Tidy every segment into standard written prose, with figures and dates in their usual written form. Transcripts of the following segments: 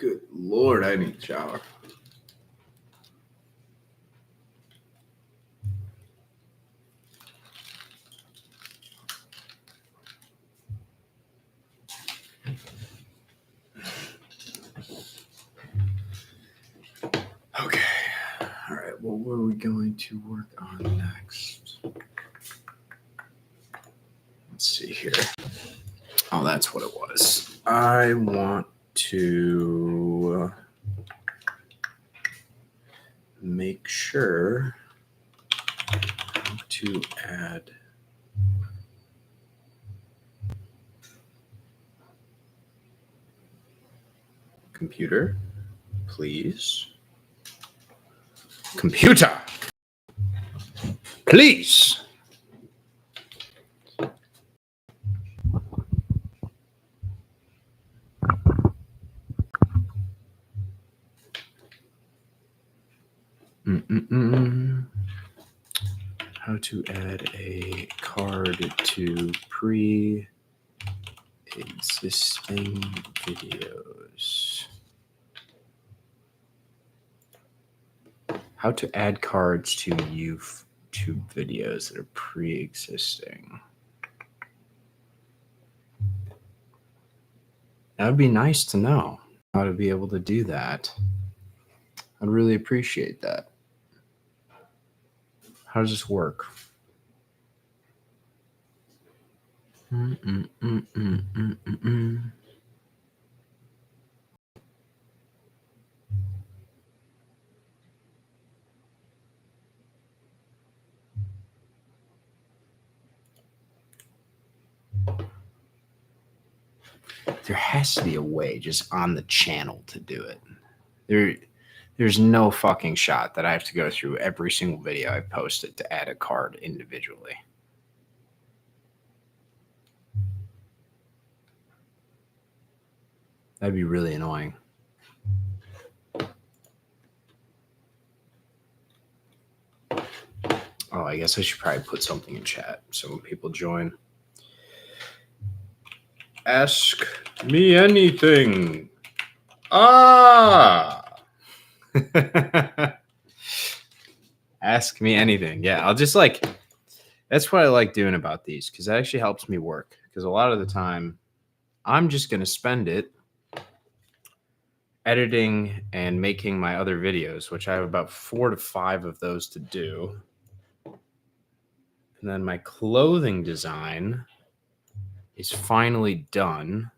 Good Lord, I need a shower. Okay. All right. Well, what are we going to work on next? Let's see here. Oh, that's what it was. I want to make sure how to add computer, please. Computer, please. How to add a card to pre-existing videos. How to add cards to YouTube videos that are pre-existing. That would be nice to know how to be able to do that. I'd really appreciate that. How does this work? There has to be a way just on the channel to do it. There's no fucking shot that I have to go through every single video I posted to add a card individually. That'd be really annoying. Oh, I guess I should probably put something in chat so when people join. Ask me anything. Ask me anything. Yeah, I'll just that's what I like doing about these because it actually helps me work. Because a lot of the time, I'm just going to spend it editing and making my other videos, which I have about 4 to 5 of those to do. And then my clothing design is finally done,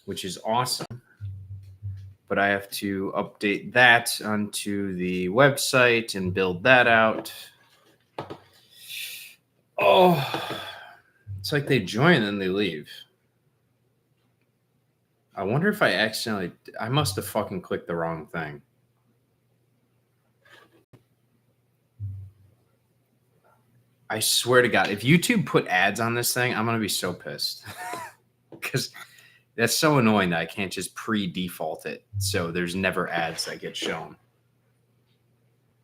which is awesome. But I have to update that onto the website and build that out. Oh, it's like they join and then they leave. I wonder if I must have fucking clicked the wrong thing. I swear to God, if YouTube put ads on this thing, I'm going to be so pissed. Because that's so annoying that I can't just pre-default it. So there's never ads that get shown.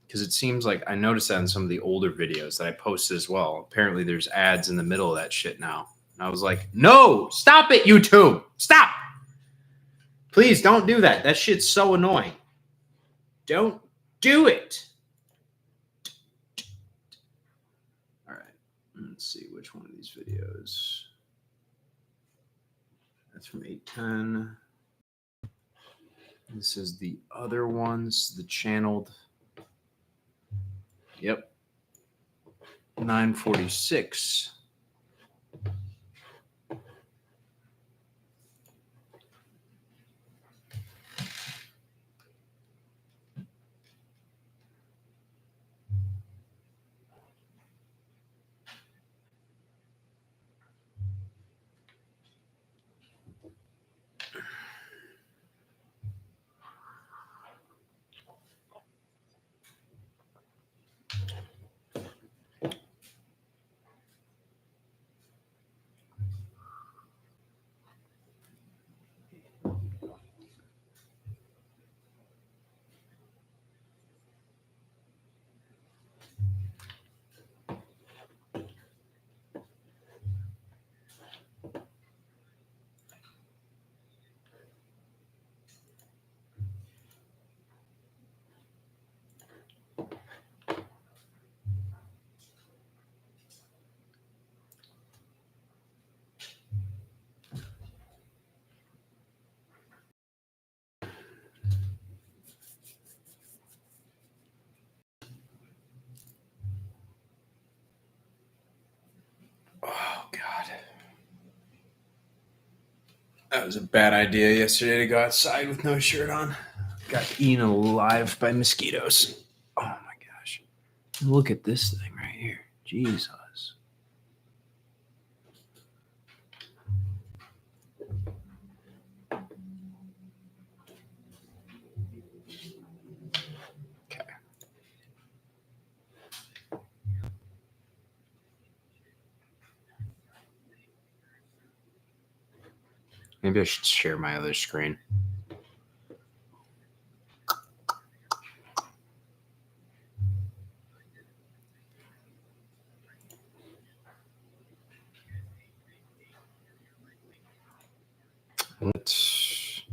Because it seems like I noticed that in some of the older videos that I posted as well. Apparently there's ads in the middle of that shit now. And I was like, no, stop it, YouTube. Stop. Please don't do that. That shit's so annoying. Don't do it. All right. Let's see which one of these videos. That's from 810. This is the other ones, the channeled. Yep. 946. That was a bad idea yesterday to go outside with no shirt on. Got eaten alive by mosquitoes. Oh my gosh. Look at this thing right here. Jesus. Okay. Maybe I should share my other screen. Let's.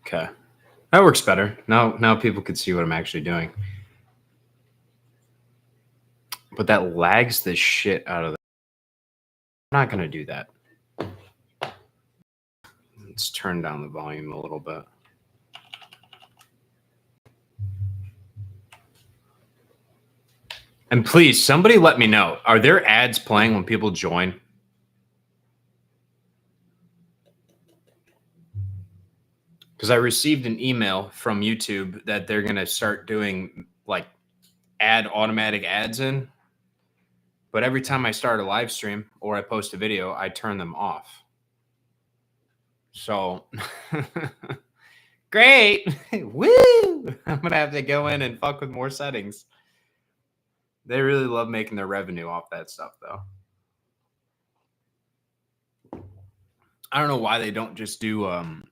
Okay. That works better. Now people can see what I'm actually doing. But that lags the shit out of the. I'm not gonna do that. Let's turn down the volume a little bit. And please, somebody let me know. Are there ads playing when people join? Because I received an email from YouTube that they're going to start doing like automatic ads in. But every time I start a live stream or I post a video, I turn them off. So great. Woo! I'm going to have to go in and fuck with more settings. They really love making their revenue off that stuff, though. I don't know why they don't just do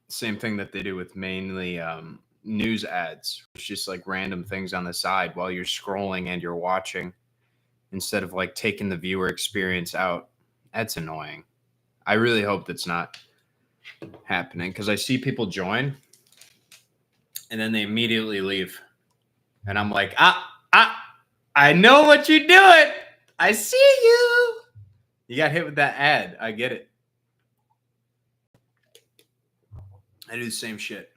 same thing that they do with mainly news ads. It's just like random things on the side while you're scrolling and you're watching instead of like taking the viewer experience out. That's annoying. I really hope that's not happening because I see people join and then they immediately leave. And I'm like, I know what you're doing. I see you. You got hit with that ad. I get it. I do the same shit.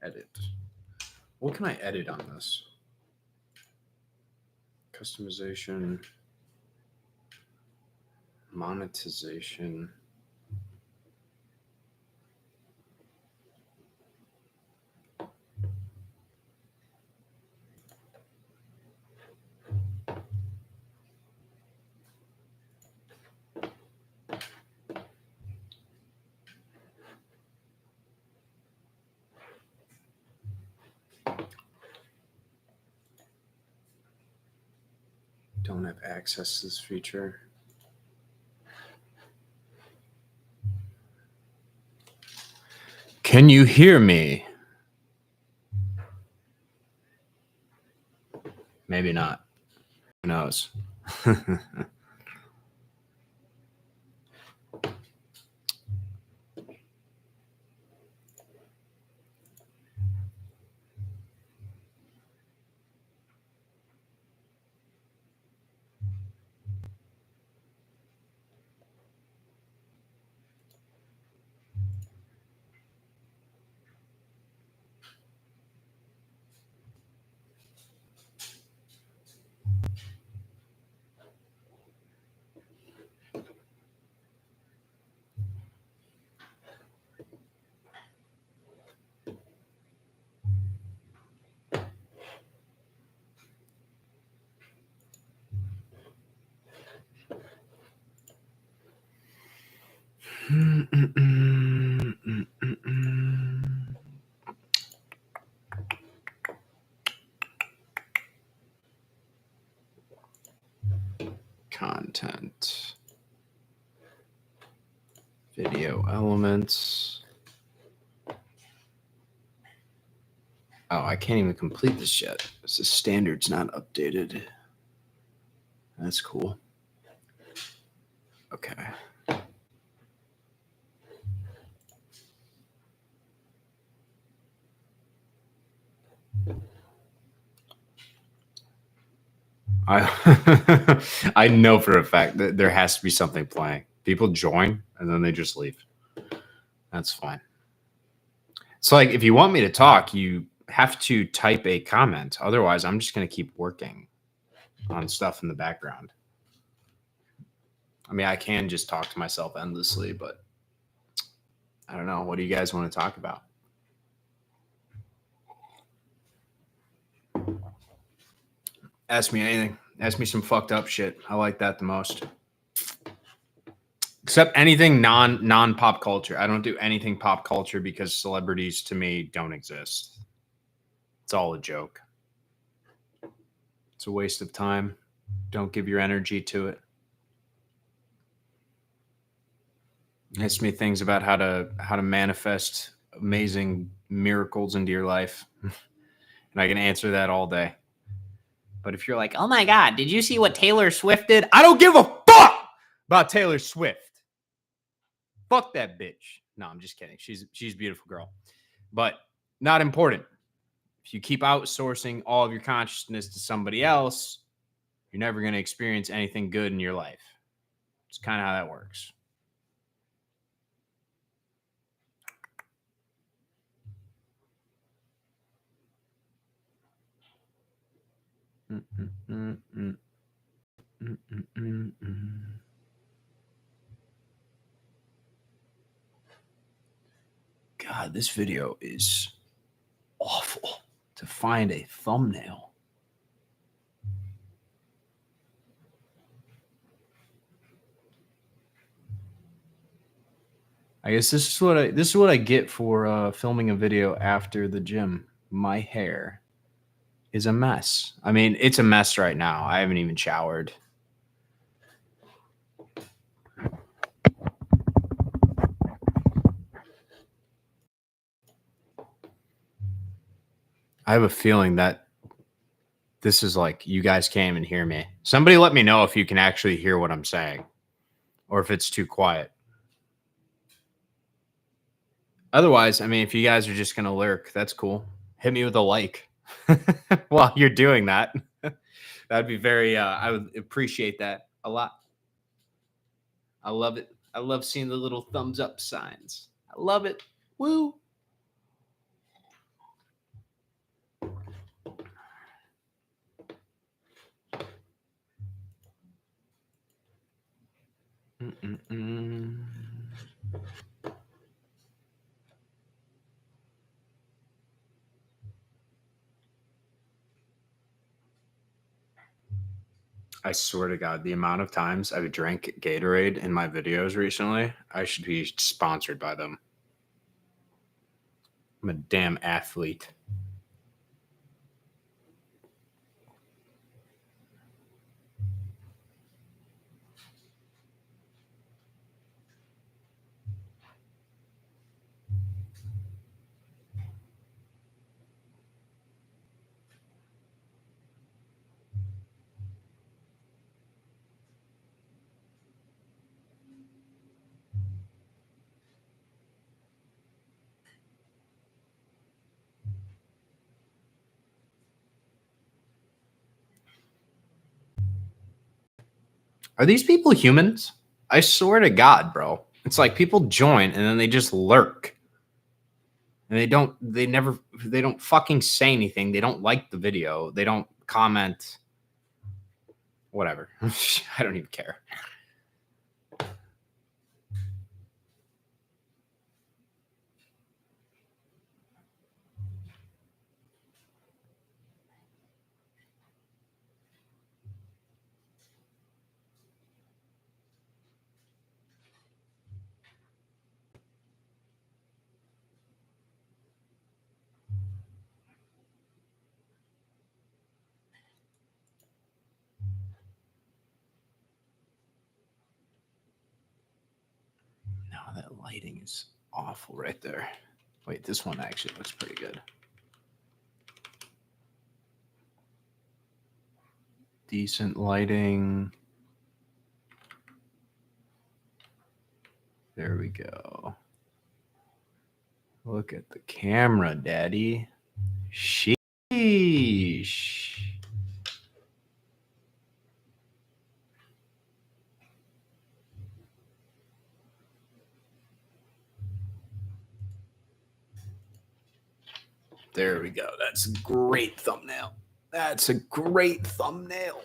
Edit. What can I edit on this? Customization, monetization. Don't have access to this feature. Can you hear me? Maybe not. Who knows? Content. video elements. Oh, I can't even complete this yet. This is standard's not updated. That's cool. Okay. I know for a fact that there has to be something playing. People join and then they just leave. That's fine. It's like if you want me to talk, you have to type a comment. Otherwise, I'm just going to keep working on stuff in the background. I mean, I can just talk to myself endlessly, but I don't know. What do you guys want to talk about? Ask me anything. Ask me some fucked up shit. I like that the most. Except anything non pop culture. I don't do anything pop culture because celebrities to me don't exist. It's all a joke. It's a waste of time. Don't give your energy to it. Ask me things about how to manifest amazing miracles into your life. And I can answer that all day. But if you're like, oh my God, did you see what Taylor Swift did? I don't give a fuck about Taylor Swift. Fuck that bitch. No, I'm just kidding. She's a beautiful girl. But not important. If you keep outsourcing all of your consciousness to somebody else, you're never going to experience anything good in your life. It's kind of how that works. God, this video is awful to find a thumbnail. I guess this is what I get for filming a video after the gym. My hair is a mess. I mean, it's a mess right now. I haven't even showered. I have a feeling that this is like you guys can't even hear me. Somebody let me know if you can actually hear what I'm saying or if it's too quiet. Otherwise, I mean, if you guys are just going to lurk, that's cool. Hit me with a like while you're doing that. That'd be very, I would appreciate that a lot. I love it. I love seeing the little thumbs up signs. I love it. Woo. Mm-mm-mm. I swear to God, the amount of times I've drank Gatorade in my videos recently, I should be sponsored by them. I'm a damn athlete. Are these people humans? I swear to God, bro. It's like people join and then they just lurk. And they don't fucking say anything. They don't like the video. They don't comment. Whatever. I don't even care. lighting is awful right there. Wait, this one actually looks pretty good. Decent lighting. There we go. Look at the camera, Daddy. Sheesh. There we go. That's a great thumbnail. That's a great thumbnail.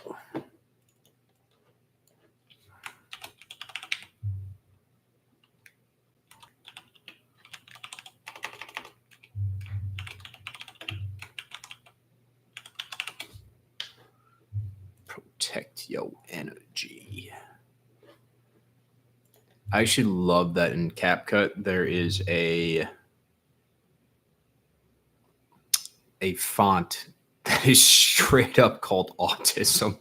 Protect your energy. I actually love that in CapCut there is a font that is straight up called autism.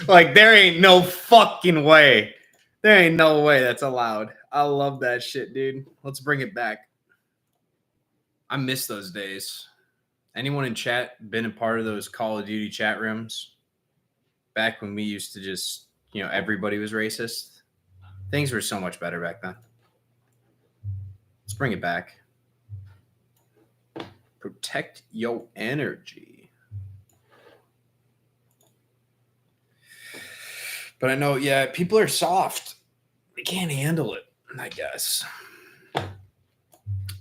Like, there ain't no fucking way. There ain't no way that's allowed. I love that shit, dude. Let's bring it back. I miss those days. Anyone in chat been a part of those Call of Duty chat rooms? Back when we used to just, everybody was racist. Things were so much better back then. Let's bring it back. Protect your energy. But I know, people are soft. They can't handle it, I guess.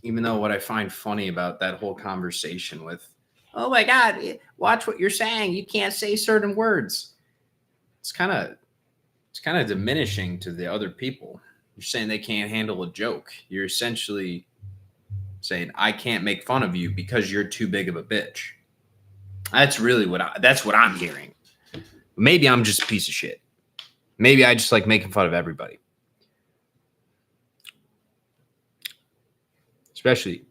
Even though what I find funny about that whole conversation with, oh my God, watch what you're saying. You can't say certain words. It's kind of diminishing to the other people. You're saying they can't handle a joke. You're essentially saying, I can't make fun of you because you're too big of a bitch. That's really that's what I'm hearing. Maybe I'm just a piece of shit. Maybe I just like making fun of everybody. Especially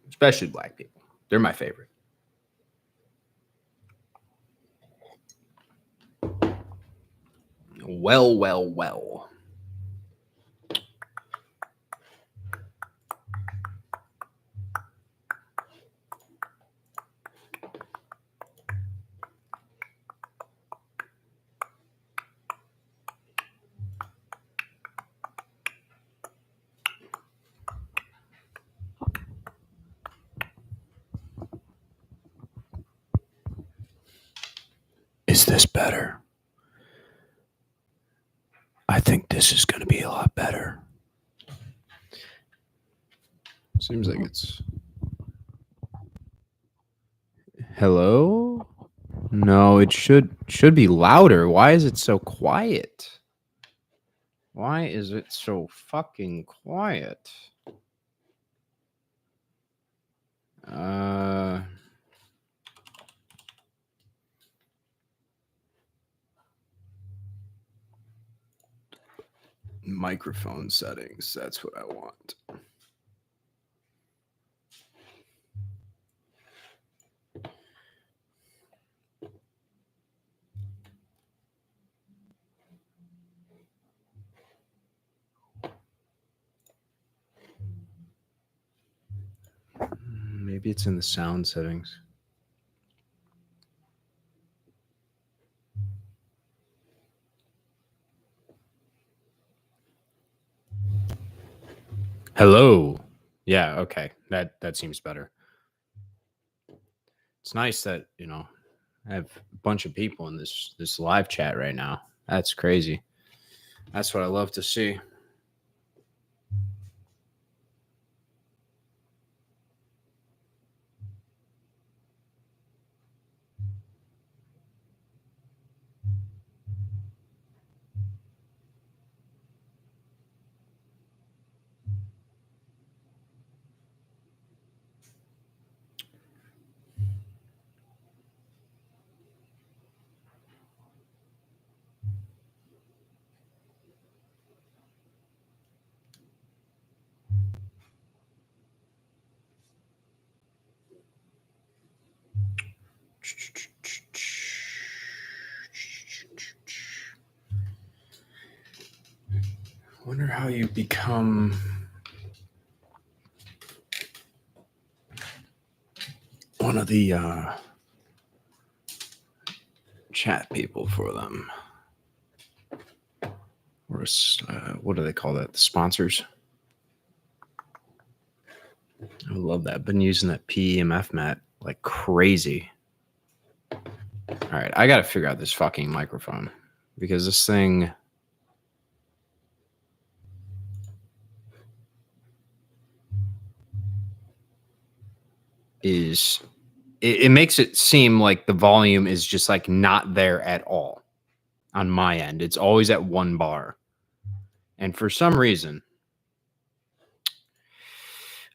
black people. They're my favorite. Well. Is this better? I think this is going to be a lot better. Seems like it's... Hello? No, it should be louder. Why is it so quiet? Why is it so fucking quiet? Microphone settings. That's what I want. Maybe it's in the sound settings. Hello. Yeah, okay. That seems better. It's nice that, I have a bunch of people in this live chat right now. That's crazy. That's what I love to see. wonder how you become one of the chat people for them. Or what do they call that? The sponsors. I love that. I've been using that PEMF mat like crazy. All right, I got to figure out this fucking microphone because this thing is it makes it seem like the volume is just like not there at all on my end. It's always at 1 bar. And for some reason,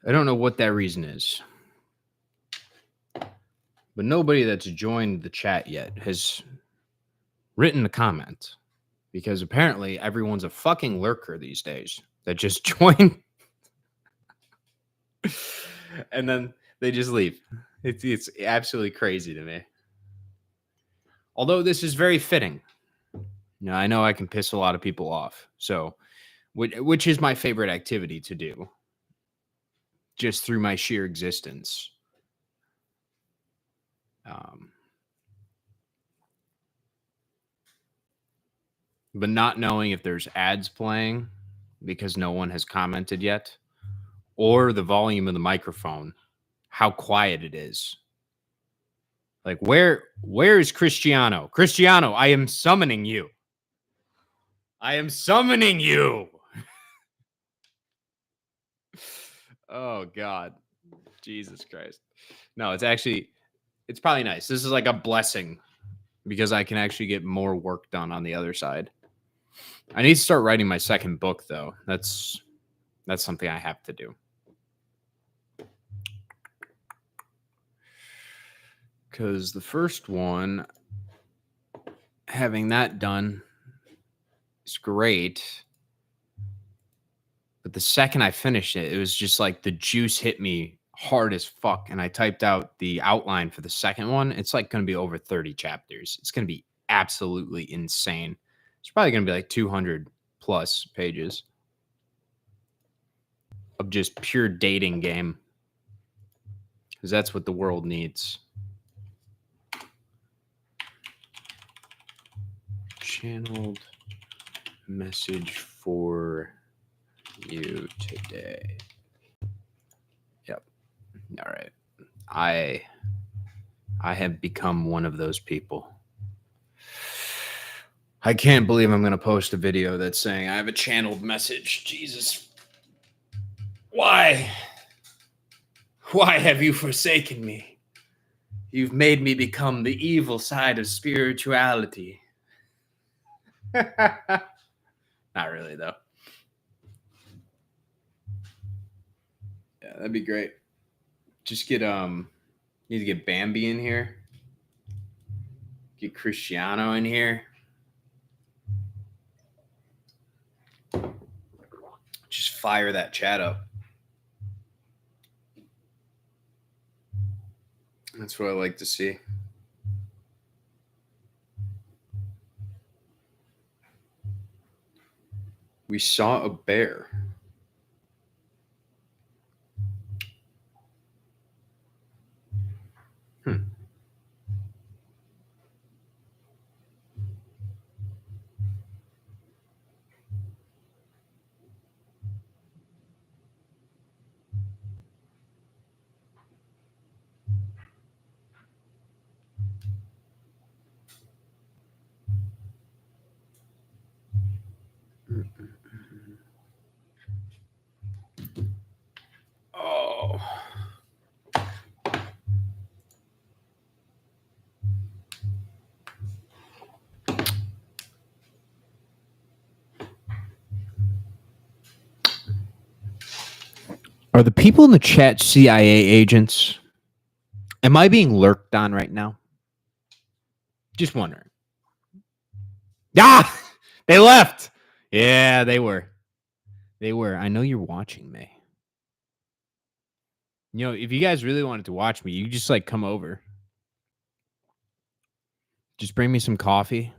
I don't know what that reason is. But nobody that's joined the chat yet has written a comment because apparently everyone's a fucking lurker these days that just join and then they just leave. It's absolutely crazy to me. Although this is very fitting. Now, I know I can piss a lot of people off. So, which is my favorite activity to do just through my sheer existence. But not knowing if there's ads playing because no one has commented yet, or the volume of the microphone, how quiet it is. Like, where is Cristiano? Cristiano, I am summoning you. I am summoning you. Oh, God. Jesus Christ. No, it's probably nice. This is like a blessing because I can actually get more work done on the other side. I need to start writing my second book, though. That's something I have to do. Because the first one, having that done is great. But the second I finished it, it was just like the juice hit me hard as fuck. And I typed out the outline for the second one. It's like going to be over 30 chapters. It's going to be absolutely insane. It's probably going to be like 200 plus pages of just pure dating game. Because that's what the world needs. Channeled message for you today. Yep. All right. I have become one of those people. I can't believe I'm going to post a video that's saying I have a channeled message. Jesus. Why? Why have you forsaken me? You've made me become the evil side of spirituality. Not really, though. Yeah, that'd be great. Just need to get Bambi in here. Get Cristiano in here. Just fire that chat up. That's what I like to see. We saw a bear. Oh. Are the people in the chat CIA agents? Am I being lurked on right now? Just wondering. Ah! They left! Yeah, they were. They were. I know you're watching me. You know, if you guys really wanted to watch me, you just like come over. Just bring me some coffee.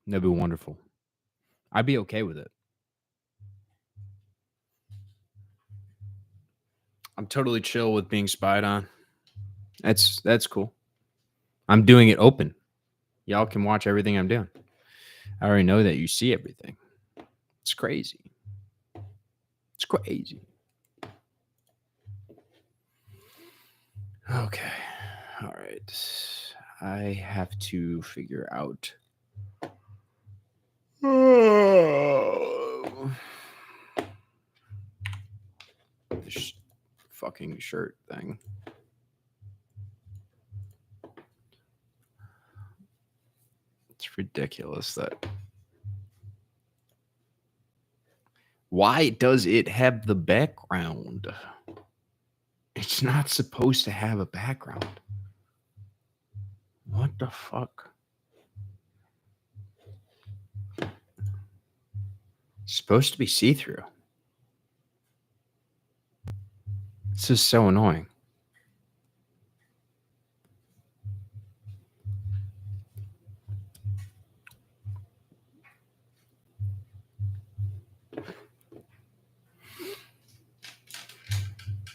That'd be wonderful. I'd be okay with it. I'm totally chill with being spied on. That's cool. I'm doing it open. Y'all can watch everything I'm doing. I already know that you see everything. It's crazy. It's crazy. Okay. All right. I have to figure out. This fucking shirt thing. It's ridiculous that. Why does it have the background? It's not supposed to have a background. What the fuck? It's supposed to be see-through. It's just so annoying.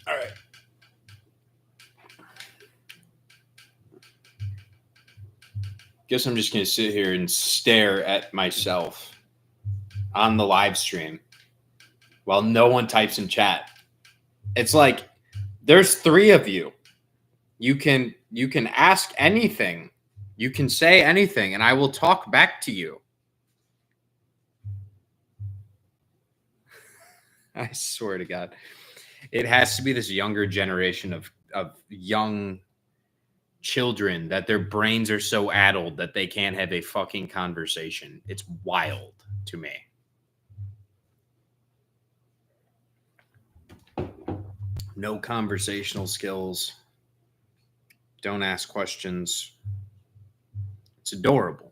All right. Guess I'm just going to sit here and stare at myself on the live stream while no one types in chat. It's like there's 3 of you. You can ask anything. You can say anything and I will talk back to you. I swear to God. It has to be this younger generation of young children that their brains are so addled that they can't have a fucking conversation. It's wild to me. No conversational skills. Don't ask questions. It's adorable.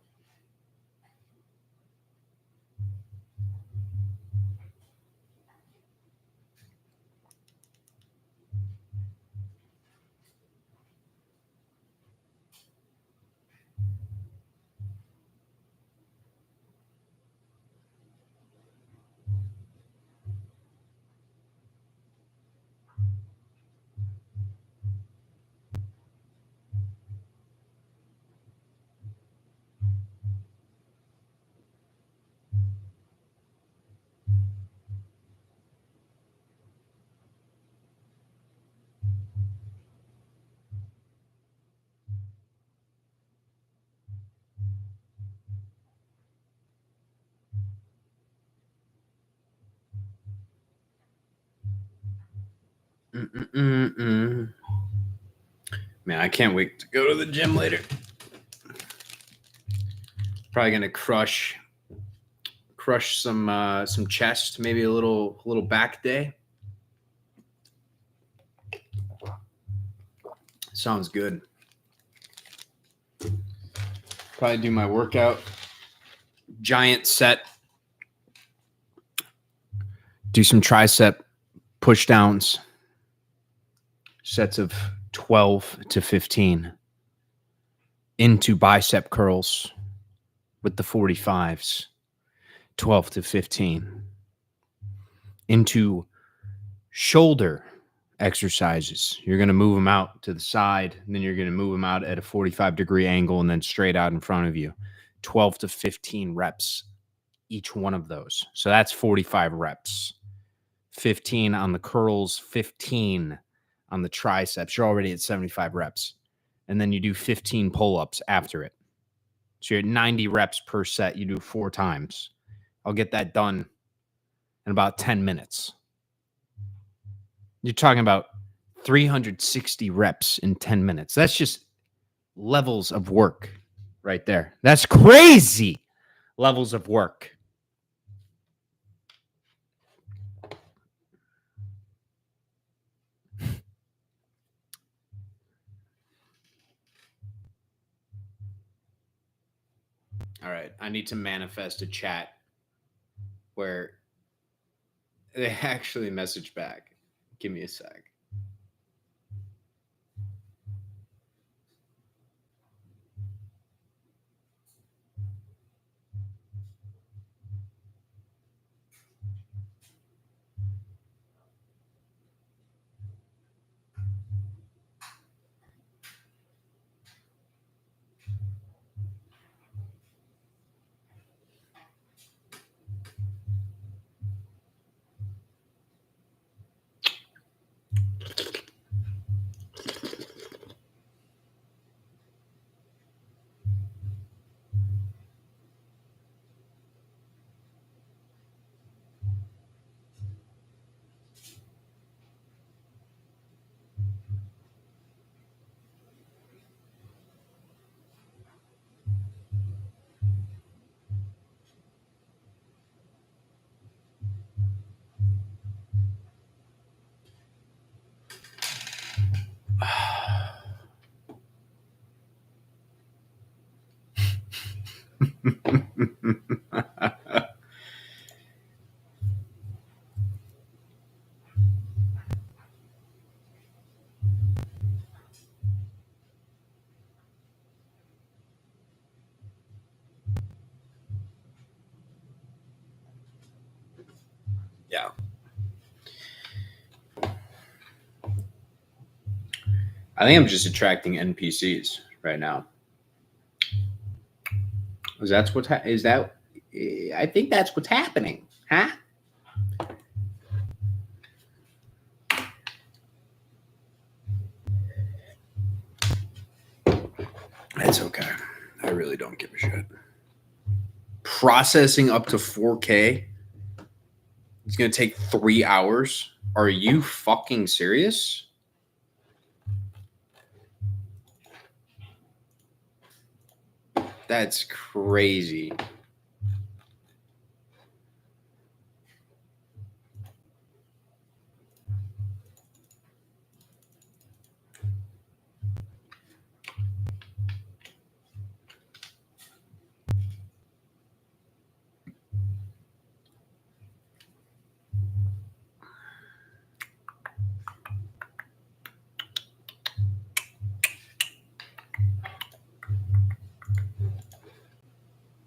Man, I can't wait to go to the gym later. Probably gonna crush some chest, maybe a little back day. Sounds good. Probably do my workout. Giant set. Do some tricep push downs. Sets of 12 to 15. Into bicep curls with the 45s. 12 to 15. Into shoulder exercises. You're going to move them out to the side, and then you're going to move them out at a 45-degree angle and then straight out in front of you. 12 to 15 reps each one of those. So that's 45 reps. 15 on the curls, 15 on the triceps. You're already at 75 reps. And then you do 15 pull-ups after it. So you're at 90 reps per set. You do 4 times. I'll get that done in about 10 minutes. You're talking about 360 reps in 10 minutes. That's just levels of work right there. That's crazy levels of work. All right. I need to manifest a chat where they actually message back. Give me a sec. I think I'm just attracting NPCs right now. Is that's what is that? I think that's what's happening, huh? It's okay. I really don't give a shit. Processing up to 4K. It's gonna take 3 hours. Are you fucking serious? That's crazy.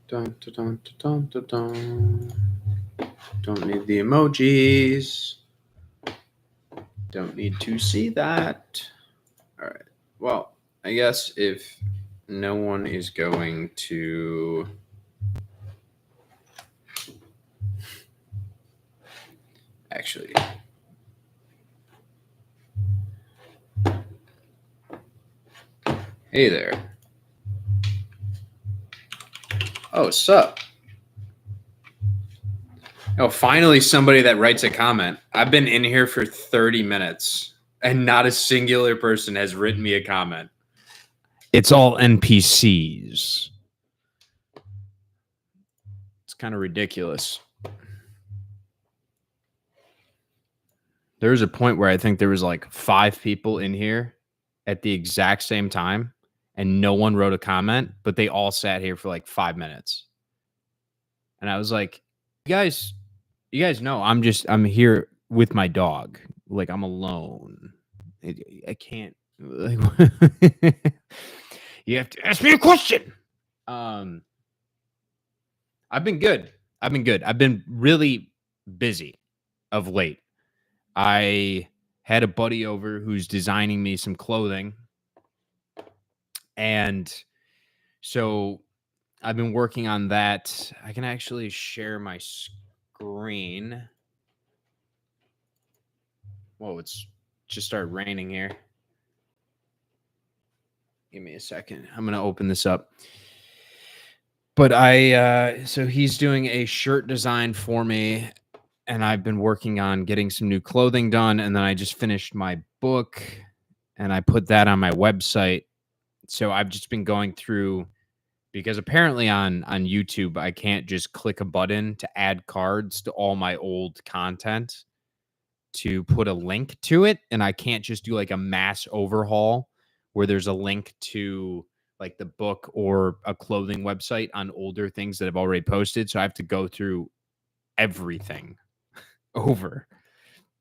Dun, dun, dun, dun, dun. Don't need the emojis. Don't need to see that. All right. Well, I guess if no one is going to actually. Hey there. Oh, sup? Oh, finally somebody that writes a comment. I've been in here for 30 minutes and not a singular person has written me a comment. It's all NPCs. It's kind of ridiculous. There was a point where I think there was like 5 people in here at the exact same time and no one wrote a comment, but they all sat here for like 5 minutes. And I was like, you guys know I'm here with my dog. Like I'm alone. I can't like you have to ask me a question. I've been good. I've been really busy of late. I had a buddy over who's designing me some clothing. And so I've been working on that. I can actually share my screen. Whoa, it's just started raining here. Give me a second. I'm going to open this up. But so he's doing a shirt design for me, and I've been working on getting some new clothing done. And then I just finished my book and I put that on my website. So I've just been going through, because apparently on YouTube, I can't just click a button to add cards to all my old content to put a link to it. And I can't just do like a mass overhaul where there's a link to like the book or a clothing website on older things that I've already posted. So I have to go through everything over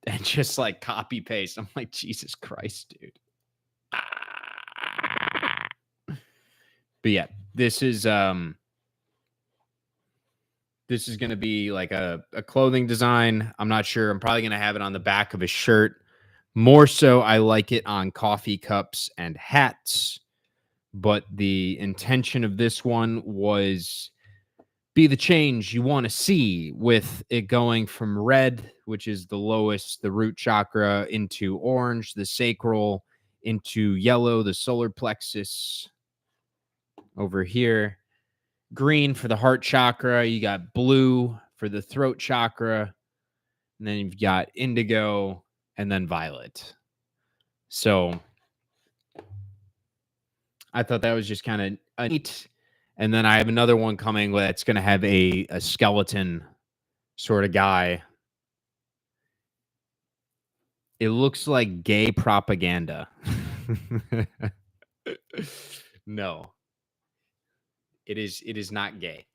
and just like copy paste. I'm like, Jesus Christ, dude. But yeah, this is going to be like a clothing design. I'm not sure. I'm probably going to have it on the back of a shirt. More so, I like it on coffee cups and hats. But the intention of this one was be the change you want to see, with it going from red, which is the lowest, the root chakra, into orange, the sacral, into yellow, the solar plexus over here. Green for the heart chakra. You got blue for the throat chakra. And then you've got indigo and then violet. So I thought that was just kind of neat. And then I have another one coming that's going to have a skeleton sort of guy. It looks like gay propaganda. No. It is not gay.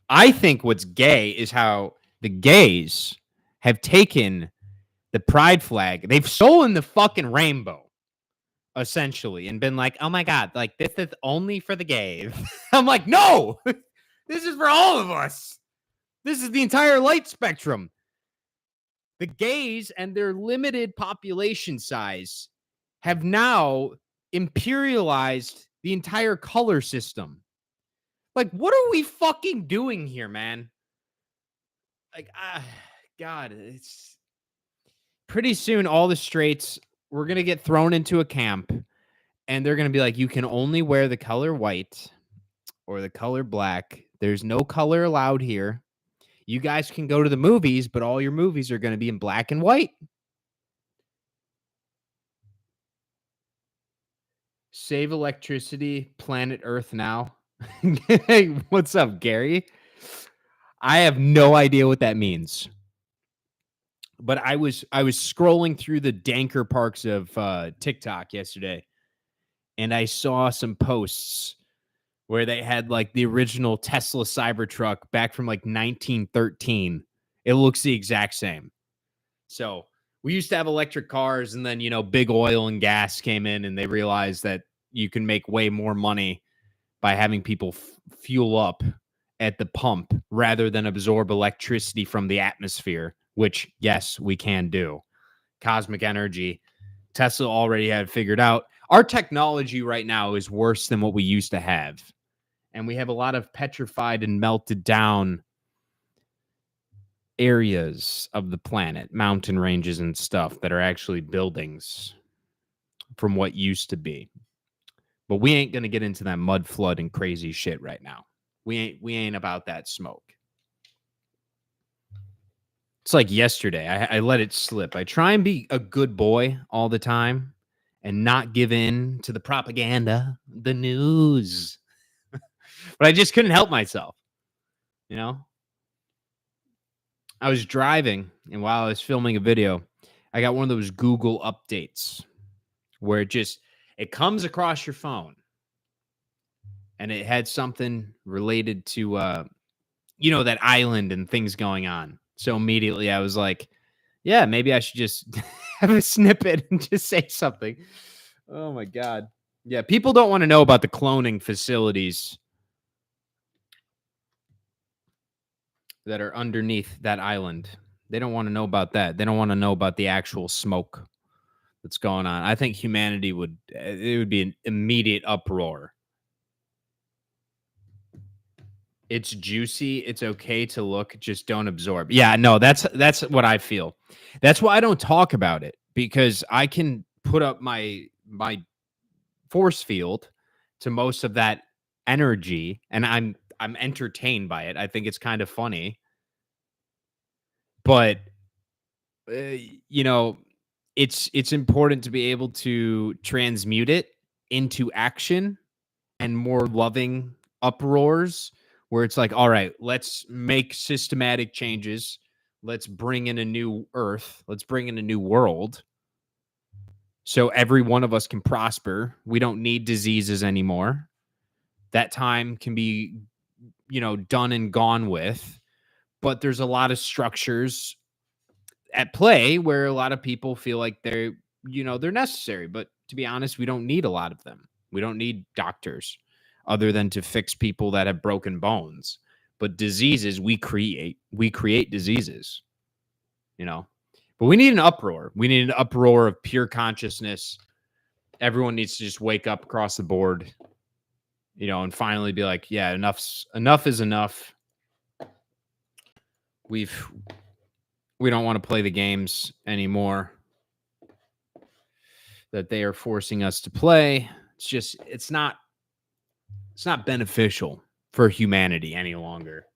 I think what's gay is how the gays have taken the pride flag. They've stolen the fucking rainbow, essentially, and been like, oh my God, like this is only for the gays. I'm like, no, this is for all of us. This is the entire light spectrum. The gays and their limited population size have now imperialized the entire color system. Like, what are we fucking doing here, man? Like, God, it's pretty soon all the straights, we're going to get thrown into a camp and they're going to be like, you can only wear the color white or the color black. There's no color allowed here. You guys can go to the movies, but all your movies are going to be in black and white. Save electricity, planet Earth now. Hey, what's up, Gary? I have no idea what that means. But I was scrolling through the danker parks of TikTok yesterday, and I saw some posts where they had like the original Tesla Cybertruck back from like 1913. It looks the exact same. So we used to have electric cars, and then, you know, big oil and gas came in, and they realized that you can make way more money by having people fuel up at the pump rather than absorb electricity from the atmosphere, which, yes, we can do. Cosmic energy. Tesla already had figured out. Our technology right now is worse than what we used to have. And we have a lot of petrified and melted down areas of the planet, mountain ranges and stuff that are actually buildings from what used to be. But we ain't going to get into that mud flood and crazy shit right now. We ain't about that smoke. It's like yesterday. I let it slip. I try and be a good boy all the time and not give in to the propaganda, the news. But I just couldn't help myself. You know? I was driving, and while I was filming a video, I got one of those Google updates where it comes across your phone. And it had something related to, you know, that island and things going on. So immediately I was like, yeah, maybe I should just have a snippet and just say something. Oh, my God. Yeah, people don't want to know about the cloning facilities that are underneath that island. They don't want to know about that. They don't want to know about the actual smoke that's going on. I think humanity it would be an immediate uproar. It's juicy. It's okay to look. Just don't absorb. Yeah, no, that's what I feel. That's why I don't talk about it, because I can put up my force field to most of that energy, and I'm entertained by it. I think it's kind of funny, but you know, it's important to be able to transmute it into action and more loving uproars, where it's like, all right, let's make systematic changes. Let's bring in a new earth. Let's bring in a new world. So every one of us can prosper. We don't need diseases anymore. That time can be, you know, done and gone with. But there's a lot of structures at play where a lot of people feel like they're necessary. But to be honest, we don't need a lot of them. We don't need doctors other than to fix people that have broken bones. But diseases, we create diseases, you know. But we need an uproar. We need an uproar of pure consciousness. Everyone needs to just wake up across the board, you know, and finally be like, yeah, enough is enough. We don't want to play the games anymore that they are forcing us to play. It's not beneficial for humanity any longer.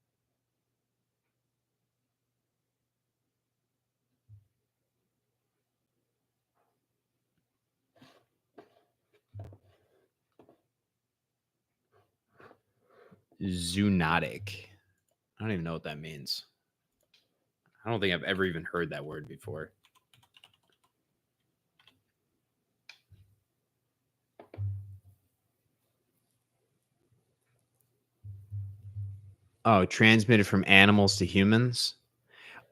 Zoonotic. I don't even know what that means. I don't think I've ever even heard that word before. Oh, transmitted from animals to humans.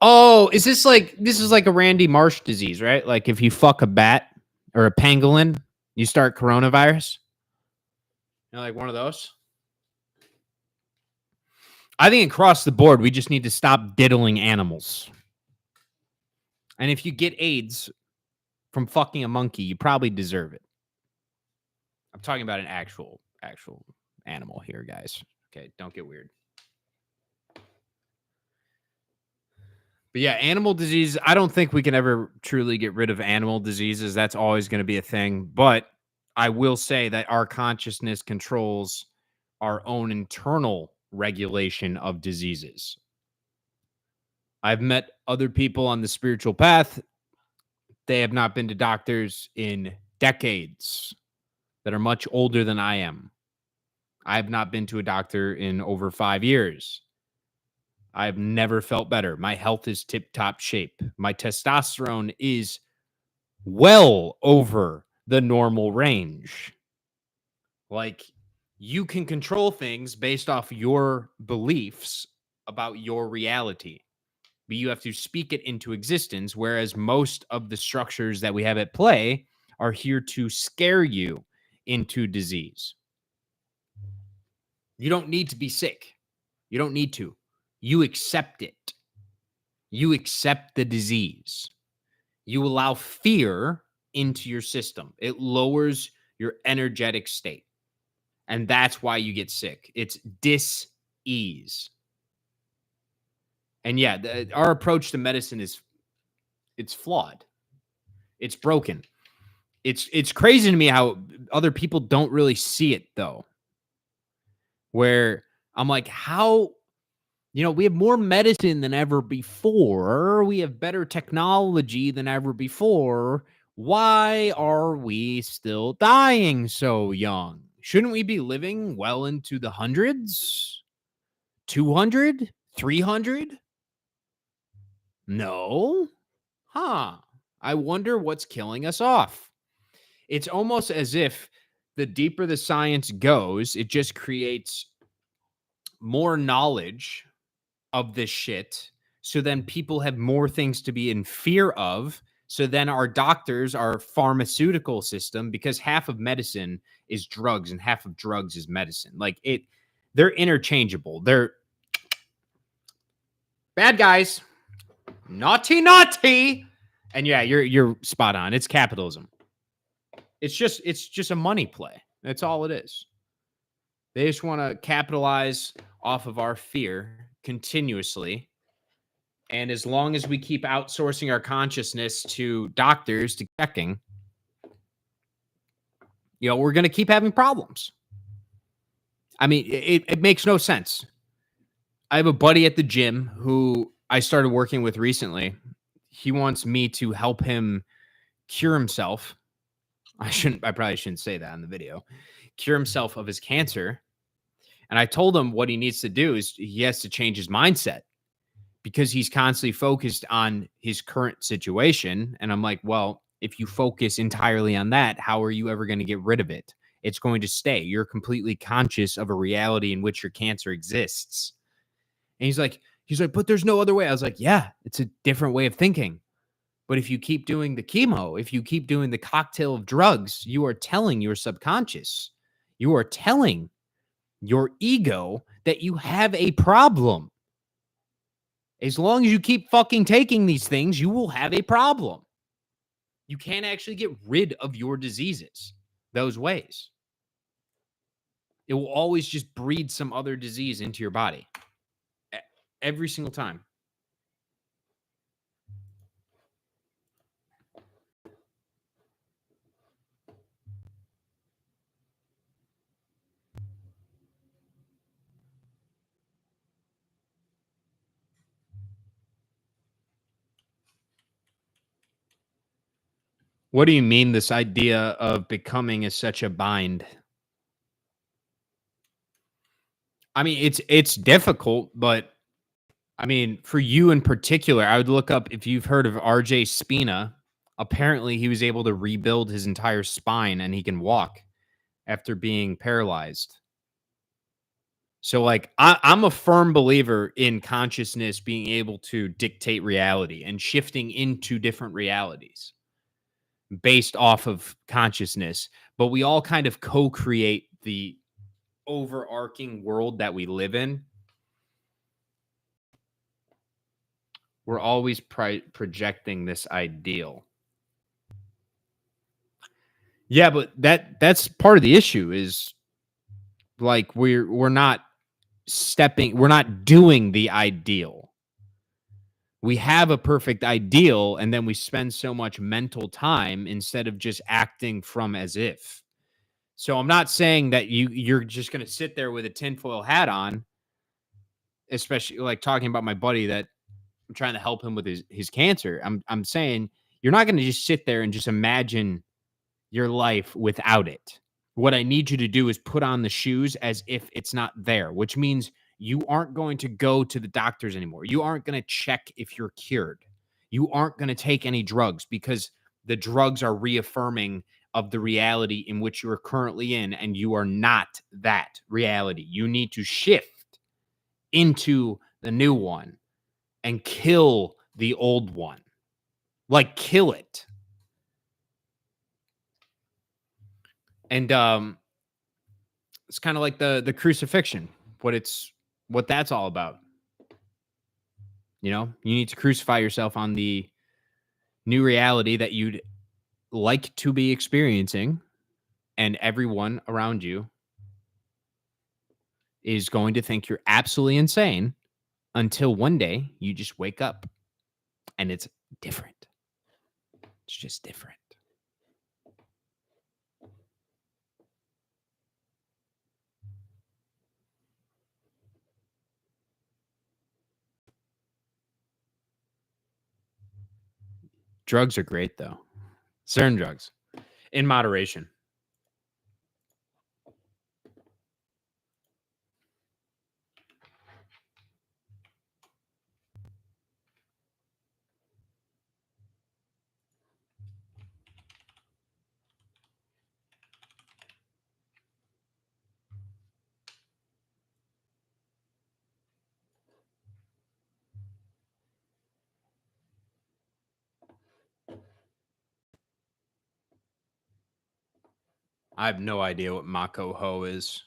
Oh, is this like a Randy Marsh disease, right? Like if you fuck a bat or a pangolin, you start coronavirus? You know, like one of those? I think across the board, we just need to stop diddling animals. And if you get AIDS from fucking a monkey, you probably deserve it. I'm talking about an actual animal here, guys. Okay, don't get weird. But yeah, animal disease, I don't think we can ever truly get rid of animal diseases. That's always going to be a thing. But I will say that our consciousness controls our own internal regulation of diseases. I've met other people on the spiritual path. They have not been to doctors in decades that are much older than I am. I have not been to a doctor in over 5 years. I've never felt better. My health is tip top shape. My testosterone is well over the normal range. Like, you can control things based off your beliefs about your reality, but you have to speak it into existence. Whereas most of the structures that we have at play are here to scare you into disease. You don't need to be sick. You don't need to. You accept it. You accept the disease. You allow fear into your system. It lowers your energetic state. And that's why you get sick. It's dis-ease. And yeah, our approach to medicine it's flawed. It's broken. It's crazy to me how other people don't really see it though. Where I'm like, how, we have more medicine than ever before. We have better technology than ever before. Why are we still dying so young? Shouldn't we be living well into the hundreds? 200? 300? No. Huh. I wonder what's killing us off. It's almost as if the deeper the science goes, it just creates more knowledge of this shit. So then people have more things to be in fear of. So then our doctors, our pharmaceutical system, because half of medicine is drugs and half of drugs is medicine. Like they're interchangeable. They're bad guys. Naughty, naughty. And yeah, you're spot on. It's capitalism. It's just a money play. That's all it is. They just want to capitalize off of our fear continuously. And as long as we keep outsourcing our consciousness to doctors, to checking, we're going to keep having problems. I mean, it makes no sense. I have a buddy at the gym who I started working with recently. He wants me to help him cure himself. I probably shouldn't say that in the video. Cure himself of his cancer. And I told him what he needs to do is he has to change his mindset because he's constantly focused on his current situation. And I'm like, well, if you focus entirely on that, how are you ever going to get rid of it? It's going to stay. You're completely conscious of a reality in which your cancer exists. And he's like, but there's no other way. I was like, yeah, it's a different way of thinking. But if you keep doing the chemo, if you keep doing the cocktail of drugs, you are telling your subconscious, you are telling your ego that you have a problem. As long as you keep fucking taking these things, you will have a problem. You can't actually get rid of your diseases those ways. It will always just breed some other disease into your body. Every single time. What do you mean this idea of becoming is such a bind? I mean, it's difficult, but I mean, for you in particular, I would look up if you've heard of RJ Spina. Apparently, he was able to rebuild his entire spine and he can walk after being paralyzed. So, like, I'm a firm believer in consciousness being able to dictate reality and shifting into different realities based off of consciousness. But we all kind of co-create the overarching world that we live in. We're always projecting this ideal. Yeah, but that's part of the issue is like we're not we're not doing the ideal. We have a perfect ideal and then we spend so much mental time instead of just acting from as if. So I'm not saying that you're just going to sit there with a tinfoil hat on, especially like talking about my buddy that I'm trying to help him with his cancer. I'm saying you're not going to just sit there and just imagine your life without it. What I need you to do is put on the shoes as if it's not there, which means you aren't going to go to the doctors anymore. You aren't going to check if you're cured. You aren't going to take any drugs because the drugs are reaffirming of the reality in which you are currently in, and you are not that reality. You need to shift into the new one and kill the old one. Like kill it. And it's kind of like the crucifixion, what that's all about. You know, you need to crucify yourself on the new reality that you'd like to be experiencing, and everyone around you is going to think you're absolutely insane until one day you just wake up and it's different. It's just different. Drugs are great though. Certain drugs in moderation. I have no idea what Mako Ho is.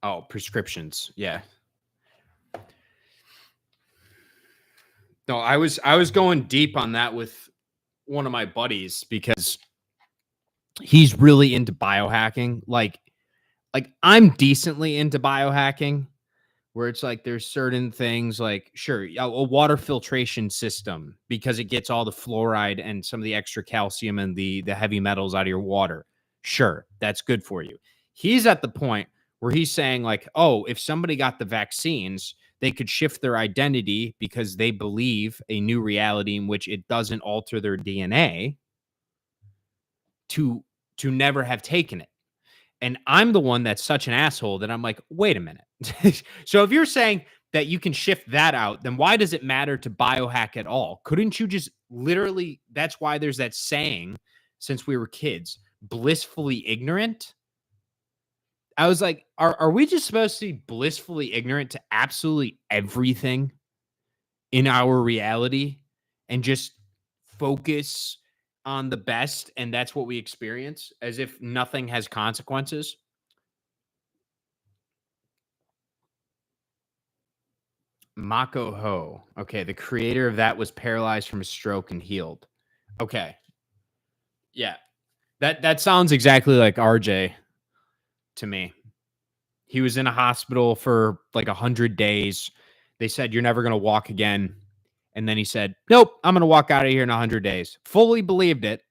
Oh, prescriptions. Yeah. No, I was going deep on that with one of my buddies because he's really into biohacking. Like I'm decently into biohacking where it's like there's certain things like sure, a water filtration system because it gets all the fluoride and some of the extra calcium and the heavy metals out of your water. Sure, that's good for you. He's at the point where he's saying like, "Oh, if somebody got the vaccines, they could shift their identity because they believe a new reality in which it doesn't alter their DNA to never have taken it." And I'm the one that's such an asshole that I'm like, wait a minute. So if you're saying that you can shift that out, then why does it matter to biohack at all? Couldn't you just literally, that's why there's that saying since we were kids, blissfully ignorant. I was like, are we just supposed to be blissfully ignorant to absolutely everything in our reality and just focus on the best and that's what we experience as if nothing has consequences? Mako Ho. Okay, the creator of that was paralyzed from a stroke and healed. Okay. Yeah. That sounds exactly like RJ to me. He was in a hospital for like 100 days. They said you're never going to walk again. And then he said, "Nope, I'm going to walk out of here in 100 days." Fully believed it,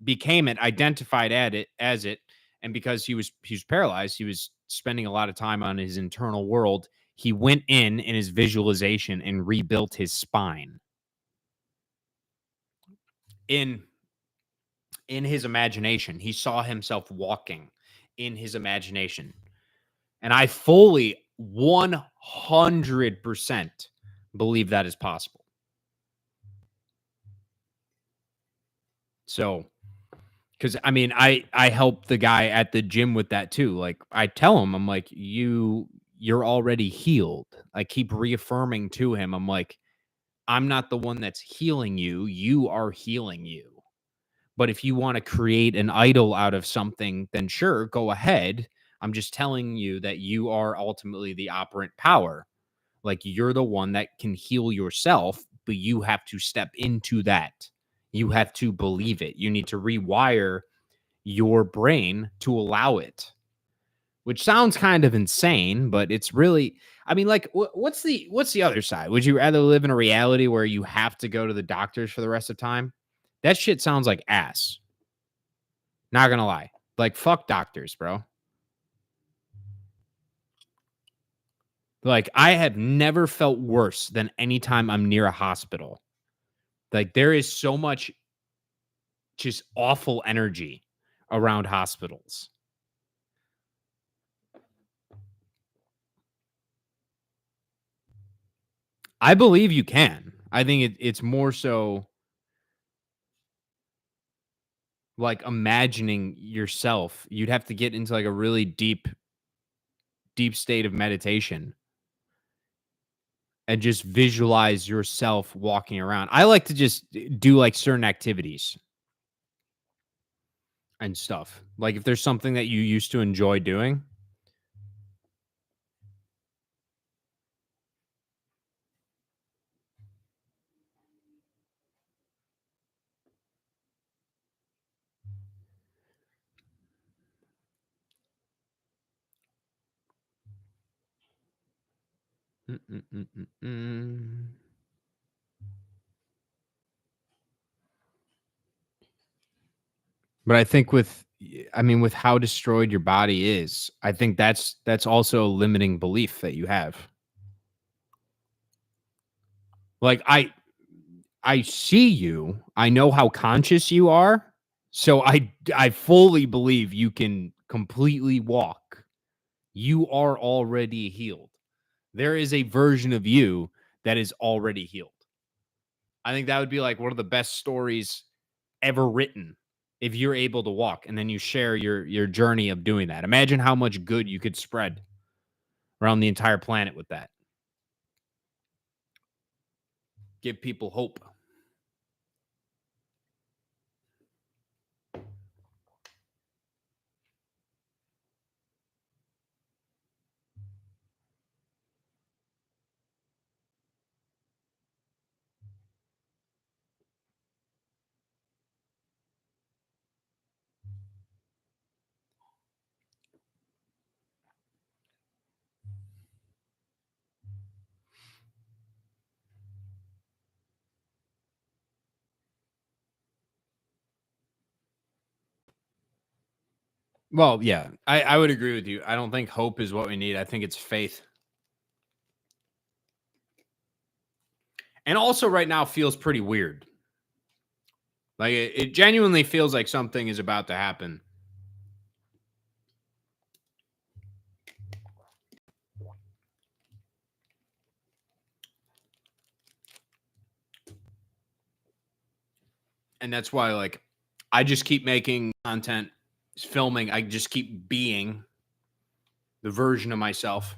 became it, identified at it as it, and because he was paralyzed, he was spending a lot of time on his internal world. He went in his visualization and rebuilt his spine in his imagination. He saw himself walking in his imagination, and I fully 100% believe that is possible. So because I mean, I help the guy at the gym with that too. Like I tell him, I'm like, you're already healed. I keep reaffirming to him, I'm like, I'm not the one that's healing you. You are healing you. But if you want to create an idol out of something, then sure, go ahead. I'm just telling you that you are ultimately the operant power. Like you're the one that can heal yourself, but you have to step into that. You have to believe it. You need to rewire your brain to allow it, which sounds kind of insane, but it's really, I mean, like, what's the other side? Would you rather live in a reality where you have to go to the doctors for the rest of time? That shit sounds like ass. Not gonna lie. Like, fuck doctors, bro. Like, I have never felt worse than anytime I'm near a hospital. Like, there is so much just awful energy around hospitals. I believe you can. I think it's more so like imagining yourself. You'd have to get into like a really deep state of meditation and just visualize yourself walking around. I like to just do like certain activities and stuff. Like if there's something that you used to enjoy doing. Mm, mm, mm, mm, mm. But I think with how destroyed your body is, I think that's also a limiting belief that you have. Like I see you. I know how conscious you are. So I fully believe you can completely walk. You are already healed. There is a version of you that is already healed. I think that would be like one of the best stories ever written if you're able to walk and then you share your journey of doing that. Imagine how much good you could spread around the entire planet with that. Give people hope. Well, yeah, I would agree with you. I don't think hope is what we need. I think it's faith. And also right now feels pretty weird. Like it genuinely feels like something is about to happen. And that's why like I just keep making content, filming. I just keep being the version of myself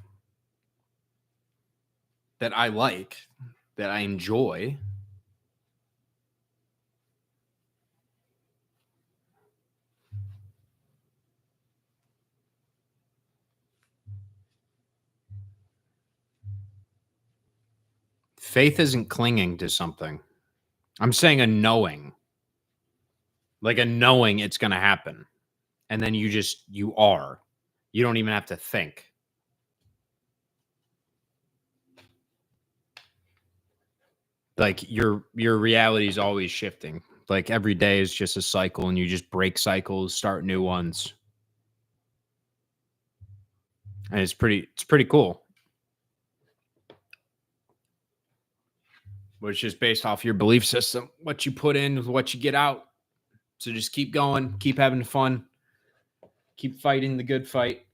that I like, that I enjoy. Faith isn't clinging to something. I'm saying a knowing. Like a knowing it's going to happen. And then you are. You don't even have to think. Like your reality is always shifting. Like every day is just a cycle and you just break cycles, start new ones. And it's pretty cool. But it's just based off your belief system, what you put in, what you get out. So just keep going, keep having fun, keep fighting the good fight.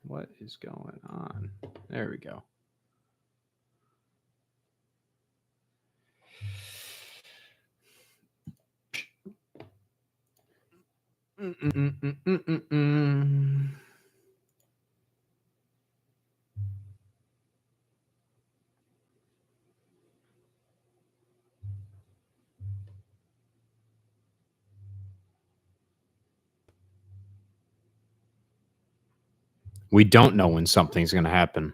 What is going on? There we go. Mm-mm-mm-mm-mm-mm. We don't know when something's going to happen.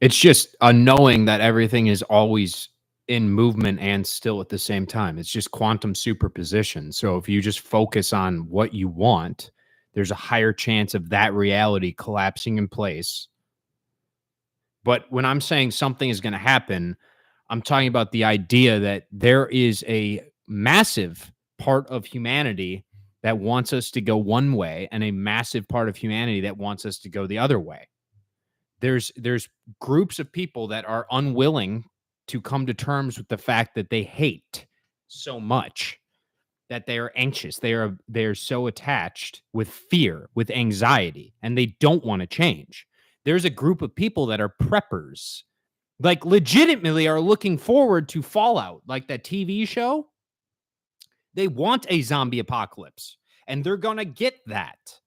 It's just a knowing that everything is always in movement and still at the same time. It's just quantum superposition. So if you just focus on what you want, there's a higher chance of that reality collapsing in place. But when I'm saying something is going to happen, I'm talking about the idea that there is a massive part of humanity that wants us to go one way and a massive part of humanity that wants us to go the other way. There's groups of people that are unwilling to come to terms with the fact that they hate so much, that they are anxious. They're so attached with fear, with anxiety, and they don't want to change. There's a group of people that are preppers, like legitimately are looking forward to Fallout, like that TV show. They want a zombie apocalypse, and they're going to get that.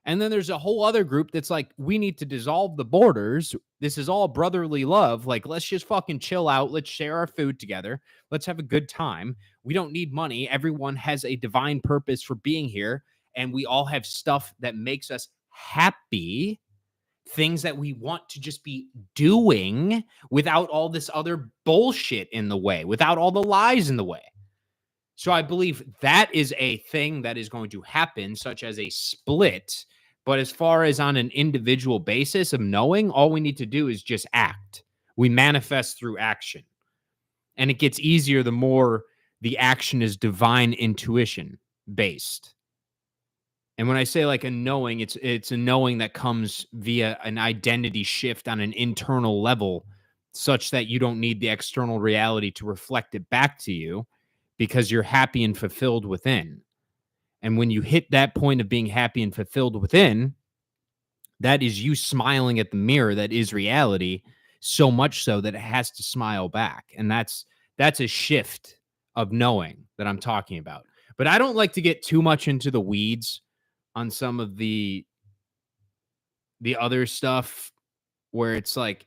And then there's a whole other group that's like, we need to dissolve the borders. This is all brotherly love. Like, let's just fucking chill out. Let's share our food together. Let's have a good time. We don't need money. Everyone has a divine purpose for being here. And we all have stuff that makes us happy, things that we want to just be doing without all this other bullshit in the way, without all the lies in the way. So I believe that is a thing that is going to happen, such as a split. But as far as on an individual basis of knowing, all we need to do is just act. We manifest through action. And it gets easier the more the action is divine intuition based. And when I say like a knowing, it's a knowing that comes via an identity shift on an internal level, such that you don't need the external reality to reflect it back to you, because you're happy and fulfilled within. And when you hit that point of being happy and fulfilled within, that is you smiling at the mirror that is reality, so much so that it has to smile back. And that's a shift of knowing that I'm talking about. But I don't like to get too much into the weeds on some of the other stuff where it's like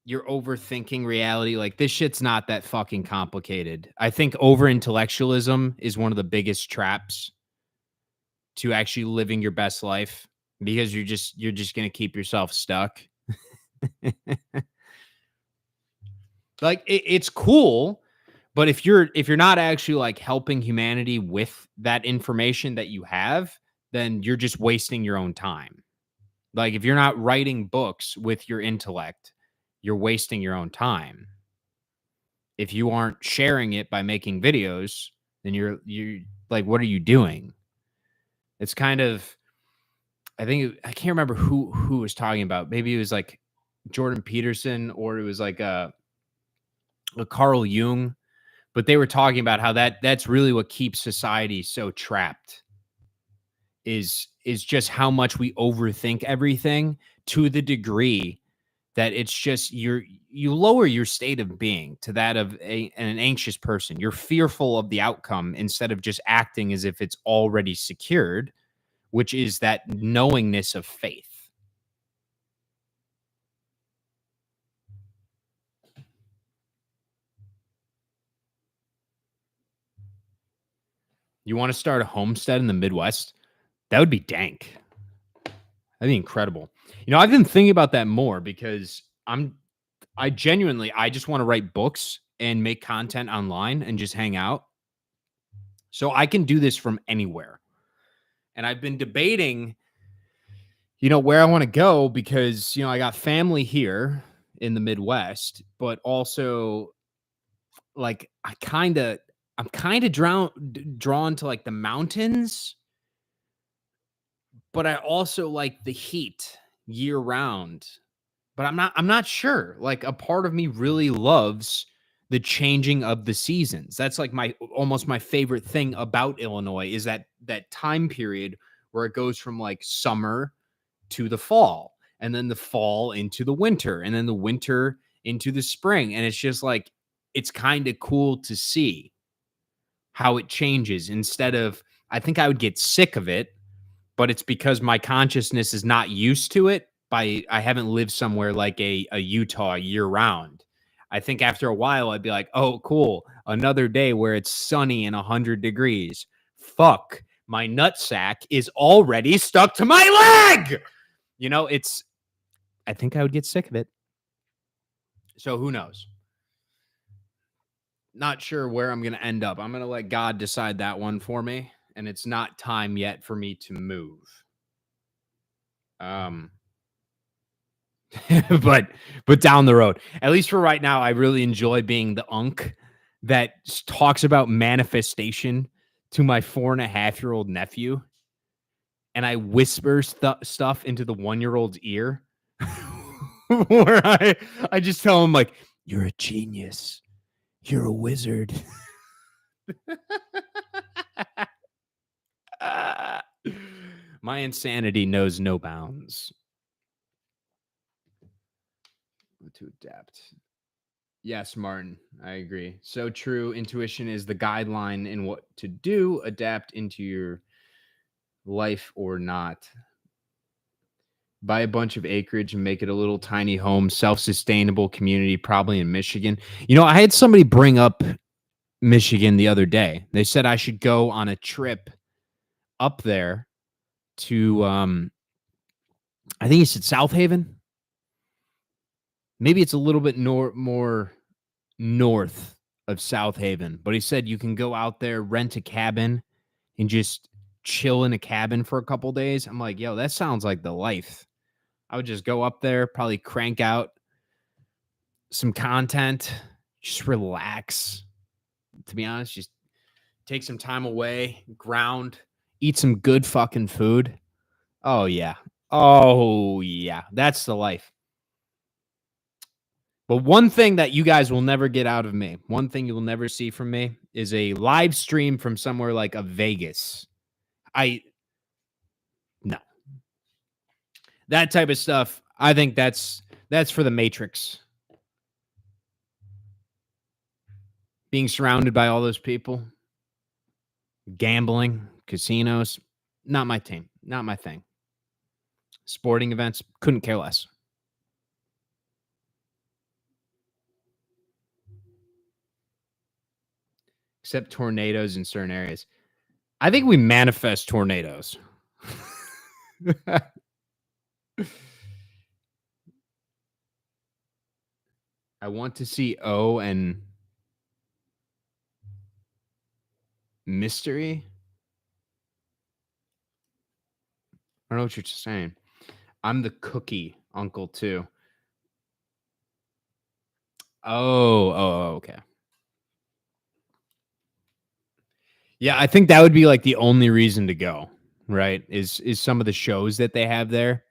you're overthinking reality. Like, this shit's not that fucking complicated. I think over intellectualism is one of the biggest traps to actually living your best life, because you're just going to keep yourself stuck. Like, it's cool, but if you're not actually like helping humanity with that information that you have, then you're just wasting your own time. Like, if you're not writing books with your intellect, you're wasting your own time. If you aren't sharing it by making videos, then you're like, what are you doing? It's kind of, I can't remember who was talking about. Maybe it was like Jordan Peterson, or it was like a Carl Jung, but they were talking about how that's really what keeps society so trapped, is just how much we overthink everything, to the degree that it's just you lower your state of being to that of an anxious person. You're fearful of the outcome instead of just acting as if it's already secured, which is that knowingness of faith. You want to start a homestead in the Midwest? That would be dank. That'd be incredible. You know, I've been thinking about that more, because I genuinely just want to write books and make content online and just hang out. So I can do this from anywhere. And I've been debating, where I want to go, because, I got family here in the Midwest, but also like I'm kind of drawn to like the mountains, but I also like the heat year round. But I'm not sure. Like, a part of me really loves the changing of the seasons. That's like almost my favorite thing about Illinois, is that time period where it goes from like summer to the fall, and then the fall into the winter, and then the winter into the spring. And it's just like, it's kind of cool to see how it changes. Instead of, I think I would get sick of it, but it's because my consciousness is not used to it. I haven't lived somewhere like a Utah year round. I think after a while I'd be like, oh, cool, another day where it's sunny and 100 degrees. Fuck, my nutsack is already stuck to my leg. You know, I think I would get sick of it. So who knows? Not sure where I'm going to end up. I'm going to let God decide that one for me. And it's not time yet for me to move. but down the road, at least for right now, I really enjoy being the unk that talks about manifestation to my 4.5-year-old nephew. And I whisper stuff into the 1-year-old's ear where I just tell him, like, you're a genius. You're a wizard. My insanity knows no bounds. To adapt. Yes, Martin, I agree. So true. Intuition is the guideline in what to do, adapt into your life or not. Buy a bunch of acreage and make it a little tiny home, self-sustainable community, probably in Michigan. You know, I had somebody bring up Michigan the other day. They said I should go on a trip up there to I think he said South Haven. Maybe it's a little bit more north of South Haven, but he said you can go out there, rent a cabin, and just chill in a cabin for a couple days. I'm like, yo, that sounds like the life. I would just go up there, probably crank out some content, just relax. To be honest, just take some time away, ground, eat some good fucking food. Oh, yeah. Oh, yeah. That's the life. But one thing that you guys will never get out of me, one thing you will never see from me is a live stream from somewhere like a Vegas. No. That type of stuff, I think that's for the Matrix. Being surrounded by all those people, gambling, casinos, not my team, not my thing. Sporting events, couldn't care less. Except tornadoes in certain areas. I think we manifest tornadoes. I want to see O and Mystery. I don't know what you're saying. I'm the cookie uncle too. Oh, okay. Yeah, I think that would be like the only reason to go, right? Is some of the shows that they have there.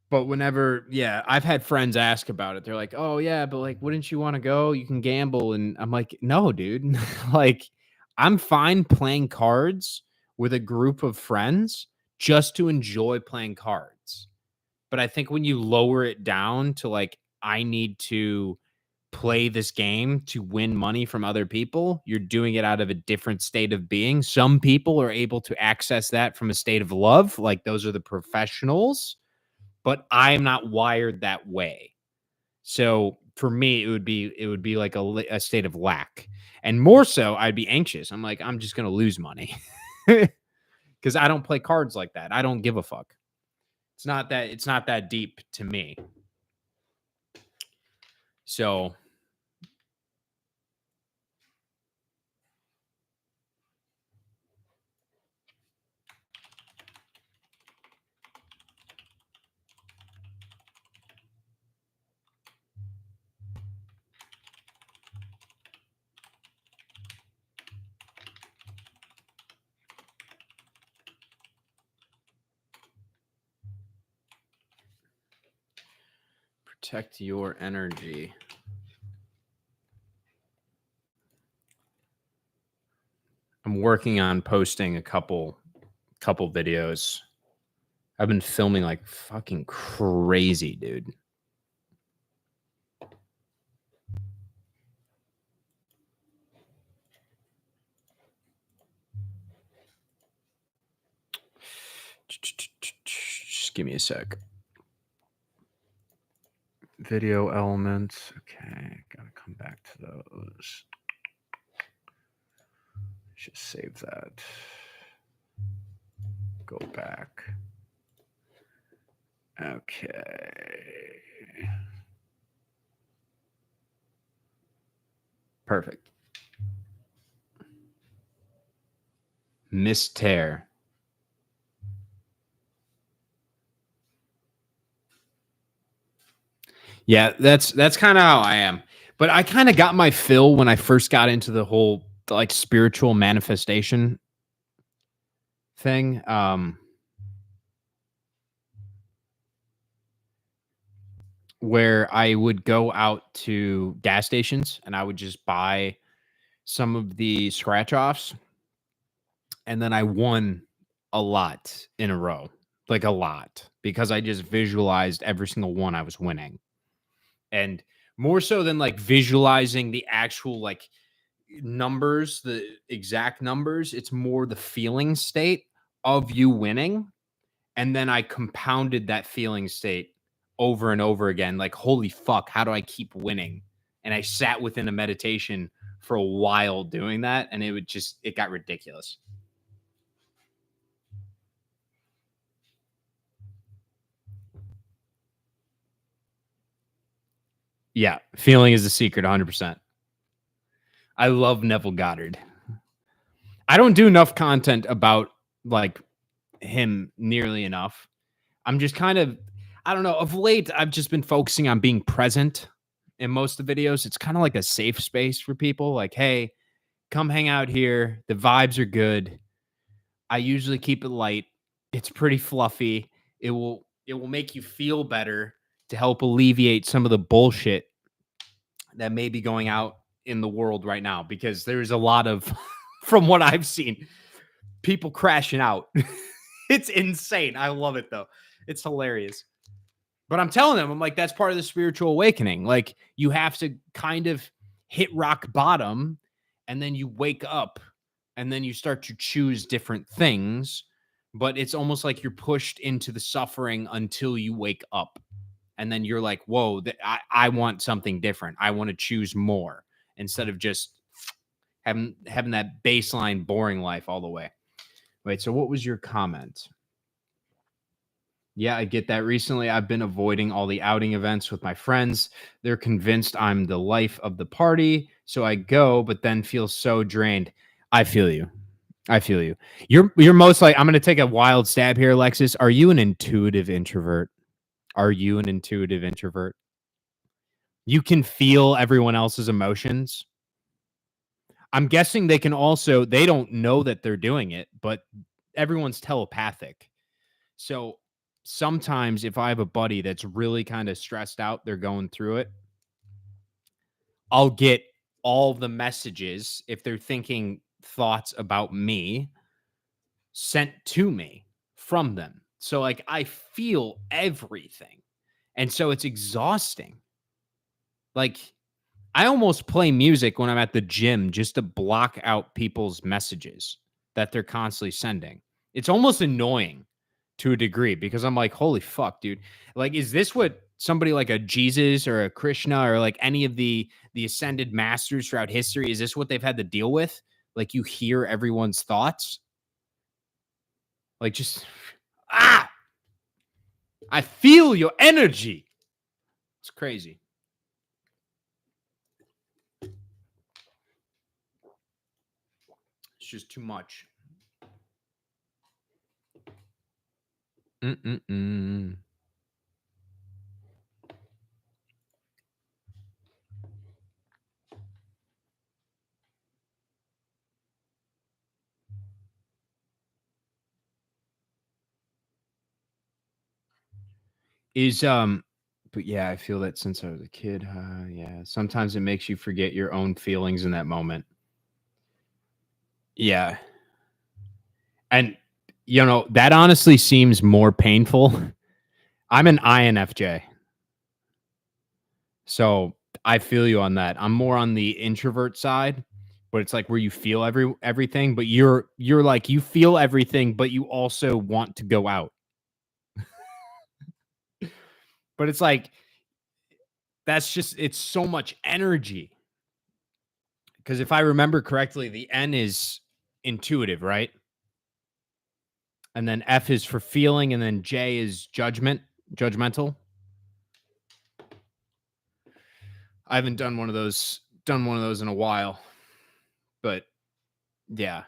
But whenever, yeah, I've had friends ask about it. They're like, "Oh yeah, but like, wouldn't you want to go? You can gamble." And I'm like, "No, dude. Like, I'm fine playing cards with a group of friends just to enjoy playing cards. But I think when you lower it down to like, I need to play this game to win money from other people, you're doing it out of a different state of being. Some people are able to access that from a state of love, like those are the professionals, but I'm not wired that way. So for me, it would be like a state of lack, and more so, I'd be anxious. I'm like, I'm just gonna lose money because I don't play cards like that. I don't give a fuck. It's not that deep to me. So protect your energy. I'm working on posting a couple videos. I've been filming like fucking crazy, dude. Just give me a sec. Video elements. Okay, gotta come back to those. Just save that. Go back. Okay. Perfect. Miss Tear. Yeah, that's kind of how I am. But I kind of got my fill when I first got into the whole like spiritual manifestation thing. Where I would go out to gas stations and I would just buy some of the scratch offs, and then I won a lot in a row, like a lot, because I just visualized every single one I was winning. And more so than like visualizing the actual like numbers, the exact numbers, it's more the feeling state of you winning. And then I compounded that feeling state over and over again. Like, holy fuck, how do I keep winning? And I sat within a meditation for a while doing that. And it got ridiculous. Yeah. Feeling is the secret 100%. I love Neville Goddard. I don't do enough content about like him nearly enough. I'm just kind of, I don't know. Of late, I've just been focusing on being present in most of the videos. It's kind of like a safe space for people. Like, hey, come hang out here. The vibes are good. I usually keep it light. It's pretty fluffy. It will make you feel better to help alleviate some of the bullshit that may be going out in the world right now, because there's a lot of from what I've seen, people crashing out. It's insane. I love it though. It's hilarious. But I'm telling them, I'm like, that's part of the spiritual awakening. Like, you have to kind of hit rock bottom and then you wake up and then you start to choose different things. But it's almost like you're pushed into the suffering until you wake up. And then you're like, whoa, I want something different. I want to choose more instead of just having that baseline boring life all the way. Wait, so what was your comment? Yeah, I get that. Recently, I've been avoiding all the outing events with my friends. They're convinced I'm the life of the party. So I go, but then feel so drained. I feel you. I feel you. You're most like, I'm going to take a wild stab here, Alexis. Are you an intuitive introvert? Are you an intuitive introvert? You can feel everyone else's emotions. I'm guessing they don't know that they're doing it, but everyone's telepathic. So sometimes if I have a buddy that's really kind of stressed out, they're going through it, I'll get all the messages, if they're thinking thoughts about me, sent to me from them. So like I feel everything. And so it's exhausting. Like, I almost play music when I'm at the gym just to block out people's messages that they're constantly sending. It's almost annoying to a degree because I'm like, holy fuck, dude. Like, is this what somebody like a Jesus or a Krishna or like any of the ascended masters throughout history, is this what they've had to deal with? Like, you hear everyone's thoughts? Like, just I feel your energy. It's crazy. It's just too much. But yeah, I feel that since I was a kid. Yeah, sometimes it makes you forget your own feelings in that moment. Yeah. And that honestly seems more painful. I'm an INFJ. So I feel you on that. I'm more on the introvert side, but it's like where you feel everything, but you're like, you feel everything, but you also want to go out. But it's like, it's so much energy. Because if I remember correctly, the N is intuitive, right? And then F is for feeling, and then J is judgmental. I haven't done one of those in a while. But yeah.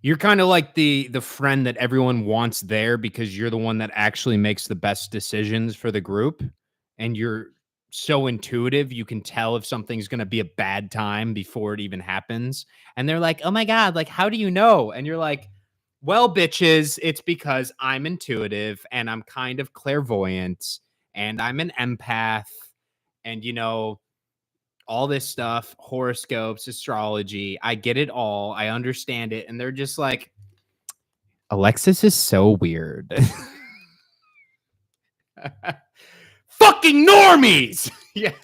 You're kind of like the friend that everyone wants there because you're the one that actually makes the best decisions for the group, and you're so intuitive, you can tell if something's going to be a bad time before it even happens. And they're like, "Oh my god, like how do you know?" And you're like, "Well, bitches, it's because I'm intuitive and I'm kind of clairvoyant and I'm an empath and all this stuff, horoscopes, astrology. I get it all. I understand it." And they're just like, Alexis is so weird. Fucking normies. Yeah.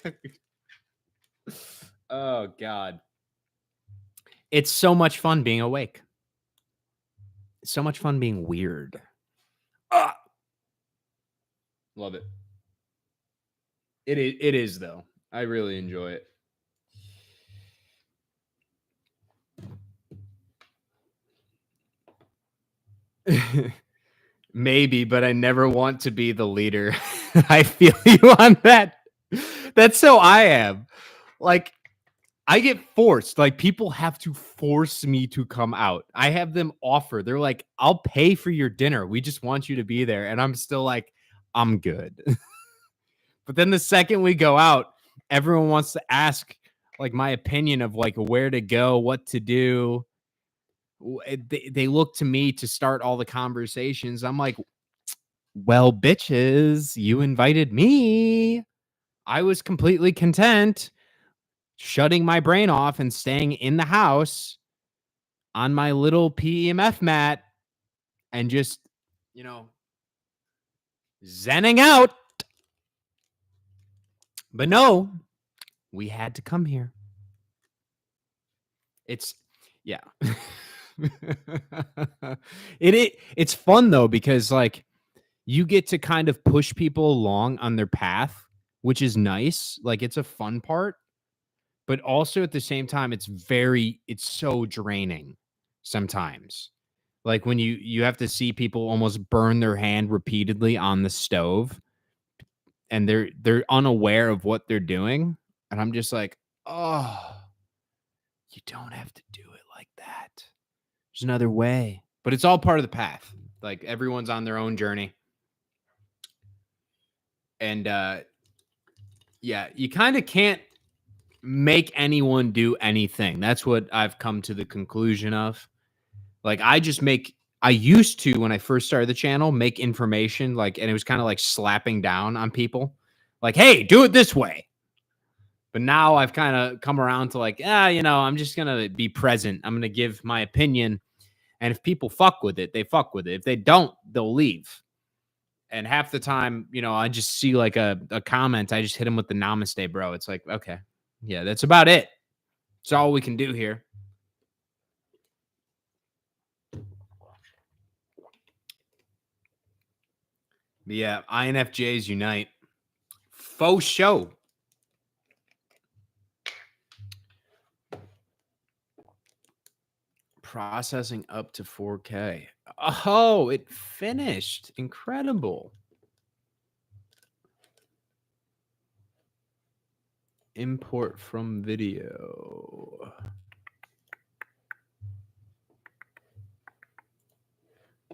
Oh, God. It's so much fun being awake. So much fun being weird. Ah! Love it. It is, though. I really enjoy it. Maybe, but I never want to be the leader. I feel you on that. That's so I am. Like, I get forced. Like, people have to force me to come out. I have them offer. They're like, I'll pay for your dinner. We just want you to be there. And I'm still like, I'm good. But then the second we go out, everyone wants to ask like my opinion of like where to go, what to do. They look to me to start all the conversations. I'm like, well, bitches, you invited me. I was completely content shutting my brain off and staying in the house on my little PEMF mat and just, you know, zenning out. But no, we had to come here. It's, yeah. It's fun though, because like you get to kind of push people along on their path, which is nice. Like it's a fun part, but also at the same time, it's so draining sometimes. Like when you have to see people almost burn their hand repeatedly on the stove and they're unaware of what they're doing. And I'm just like, oh, you don't have to do it like that. There's another way. But it's all part of the path. Like everyone's on their own journey. And yeah, you kind of can't make anyone do anything. That's what I've come to the conclusion of. Like I used to, when I first started the channel, make information like, and it was kind of like slapping down on people like, hey, do it this way. But now I've kind of come around to like, I'm just going to be present. I'm going to give my opinion. And if people fuck with it, they fuck with it. If they don't, they'll leave. And half the time, I just see like a comment. I just hit them with the namaste, bro. It's like, okay, yeah, that's about it. It's all we can do here. But yeah, INFJs unite. Faux show. Processing up to 4K. Oh, it finished. Incredible. Import from video.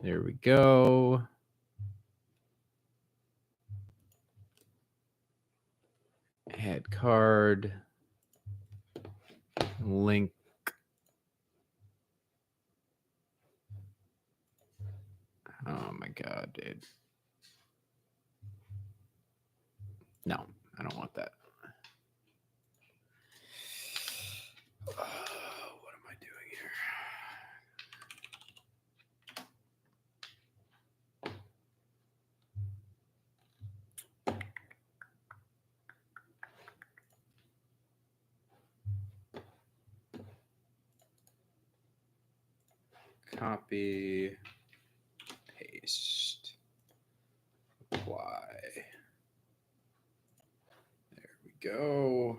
There we go. Add card. Link. Oh my God, dude. No, I don't want that. What am I doing here? Copy, paste, apply. There we go.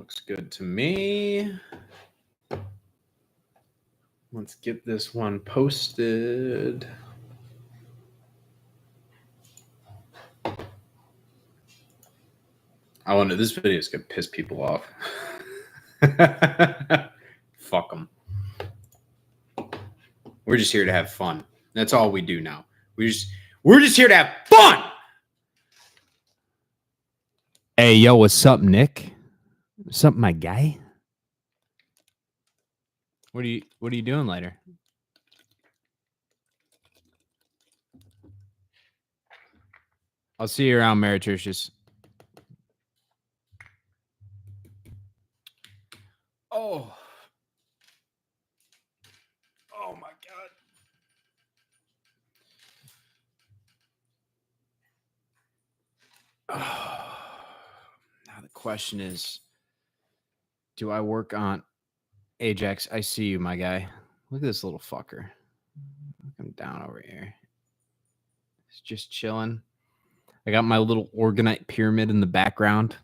Looks good to me. Let's get this one posted. I wonder, this video is going to piss people off. Fuck them. We're just here to have fun. That's all we do now. We're just here to have fun. Hey, yo, what's up, Nick? What's up, my guy? What are you doing later? I'll see you around Meretricious. Oh. Oh my God. Oh. Now the question is, do I work on Ajax? I see you, my guy. Look at this little fucker. I'm down over here. It's just chilling. I got my little organite pyramid in the background.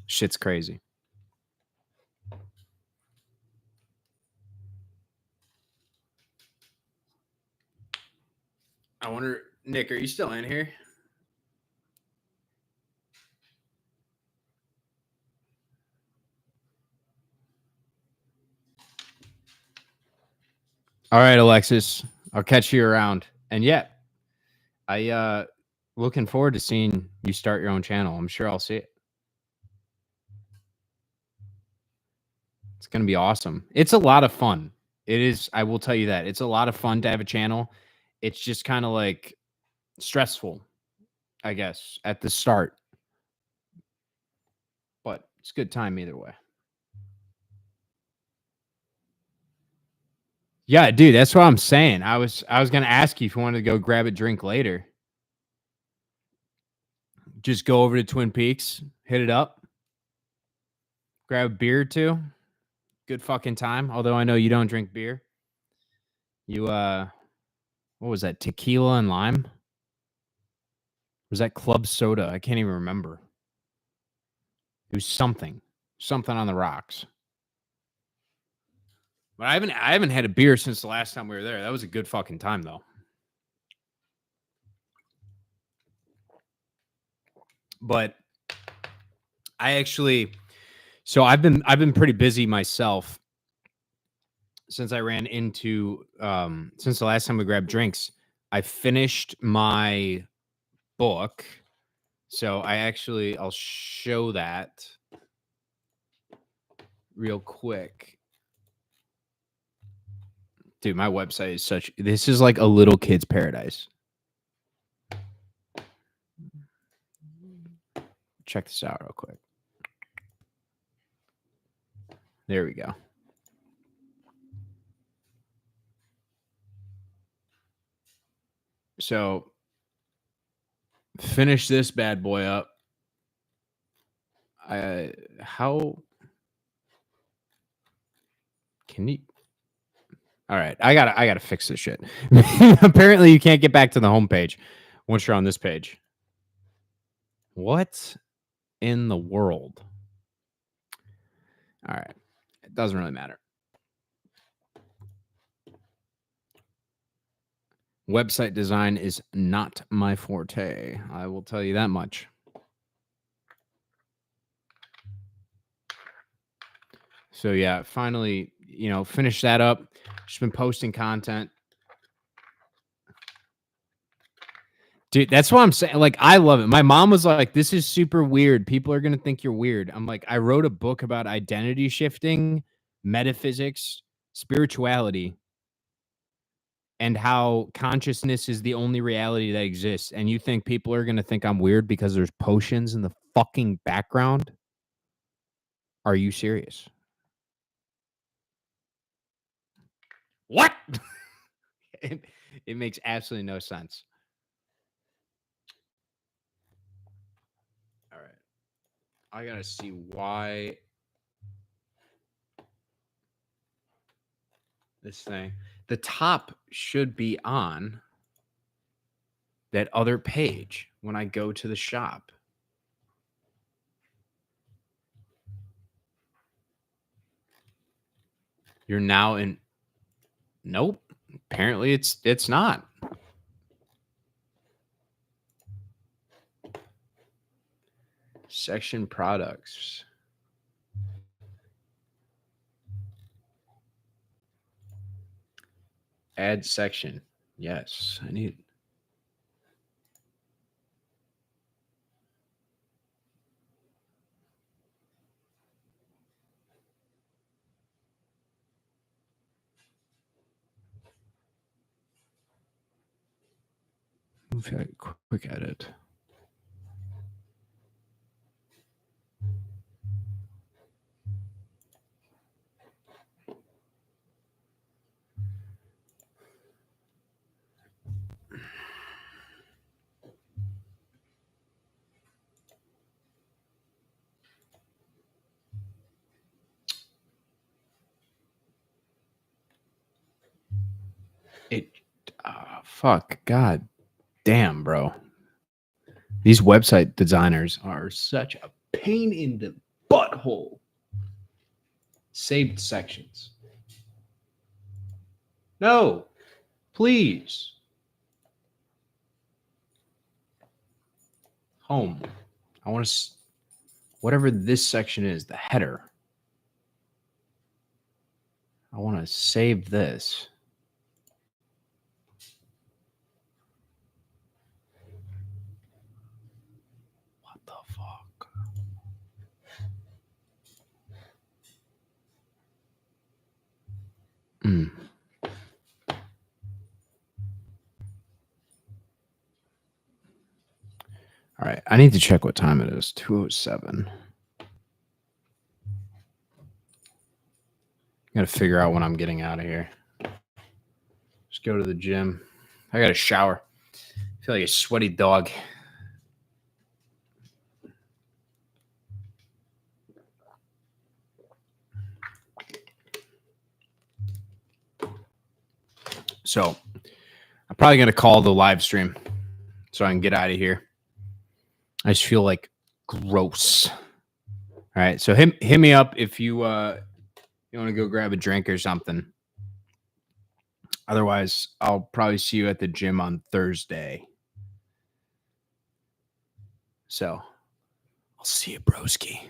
Shit's crazy. I wonder, Nick, are you still in here? All right, Alexis. I'll catch you around. And yeah, I looking forward to seeing you start your own channel. I'm sure I'll see it. It's going to be awesome. It's a lot of fun. It is. I will tell you that. It's a lot of fun to have a channel. It's just kind of like stressful, I guess, at the start. But it's a good time either way. Yeah, dude, that's what I'm saying. I was going to ask you if you wanted to go grab a drink later. Just go over to Twin Peaks, hit it up, grab a beer or two. Good fucking time. Although I know you don't drink beer. You what was that? Tequila and lime? Was that club soda? I can't even remember. It was something on the rocks. But I haven't had a beer since the last time we were there. That was a good fucking time though. But I actually, so I've been pretty busy myself since I ran into since the last time we grabbed drinks. I finished my book. So I'll show that real quick. Dude, my website is this is like a little kid's paradise. Check this out real quick. There we go. So finish this bad boy up. How can you? All right, I gotta fix this shit. Apparently, you can't get back to the homepage once you're on this page. What in the world? All right, it doesn't really matter. Website design is not my forte. I will tell you that much. So yeah, finally, finish that up. Just been posting content. Dude, that's what I'm saying. Like, I love it. My mom was like, this is super weird. People are going to think you're weird. I'm like, I wrote a book about identity shifting, metaphysics, spirituality, and how consciousness is the only reality that exists. And you think people are going to think I'm weird because there's potions in the fucking background? Are you serious? What? It makes absolutely no sense. All right. I got to see why this thing. The top should be on that other page when I go to the shop. You're now in. Nope. Apparently, it's not. Section products. Add section. Yes, I need. Okay, quick edit. It. Fuck. God damn, bro. These website designers are such a pain in the butthole. Saved sections. No, please. Home. I want to, whatever this section is, the header. I want to save this. What the fuck? All right. I need to check what time it is. 2:07. Got to figure out when I'm getting out of here. Just go to the gym. I got to shower. I feel like a sweaty dog. So I'm probably going to call the live stream so I can get out of here. I just feel like gross. All right. So hit me up if you want to go grab a drink or something. Otherwise, I'll probably see you at the gym on Thursday. So I'll see you, broski.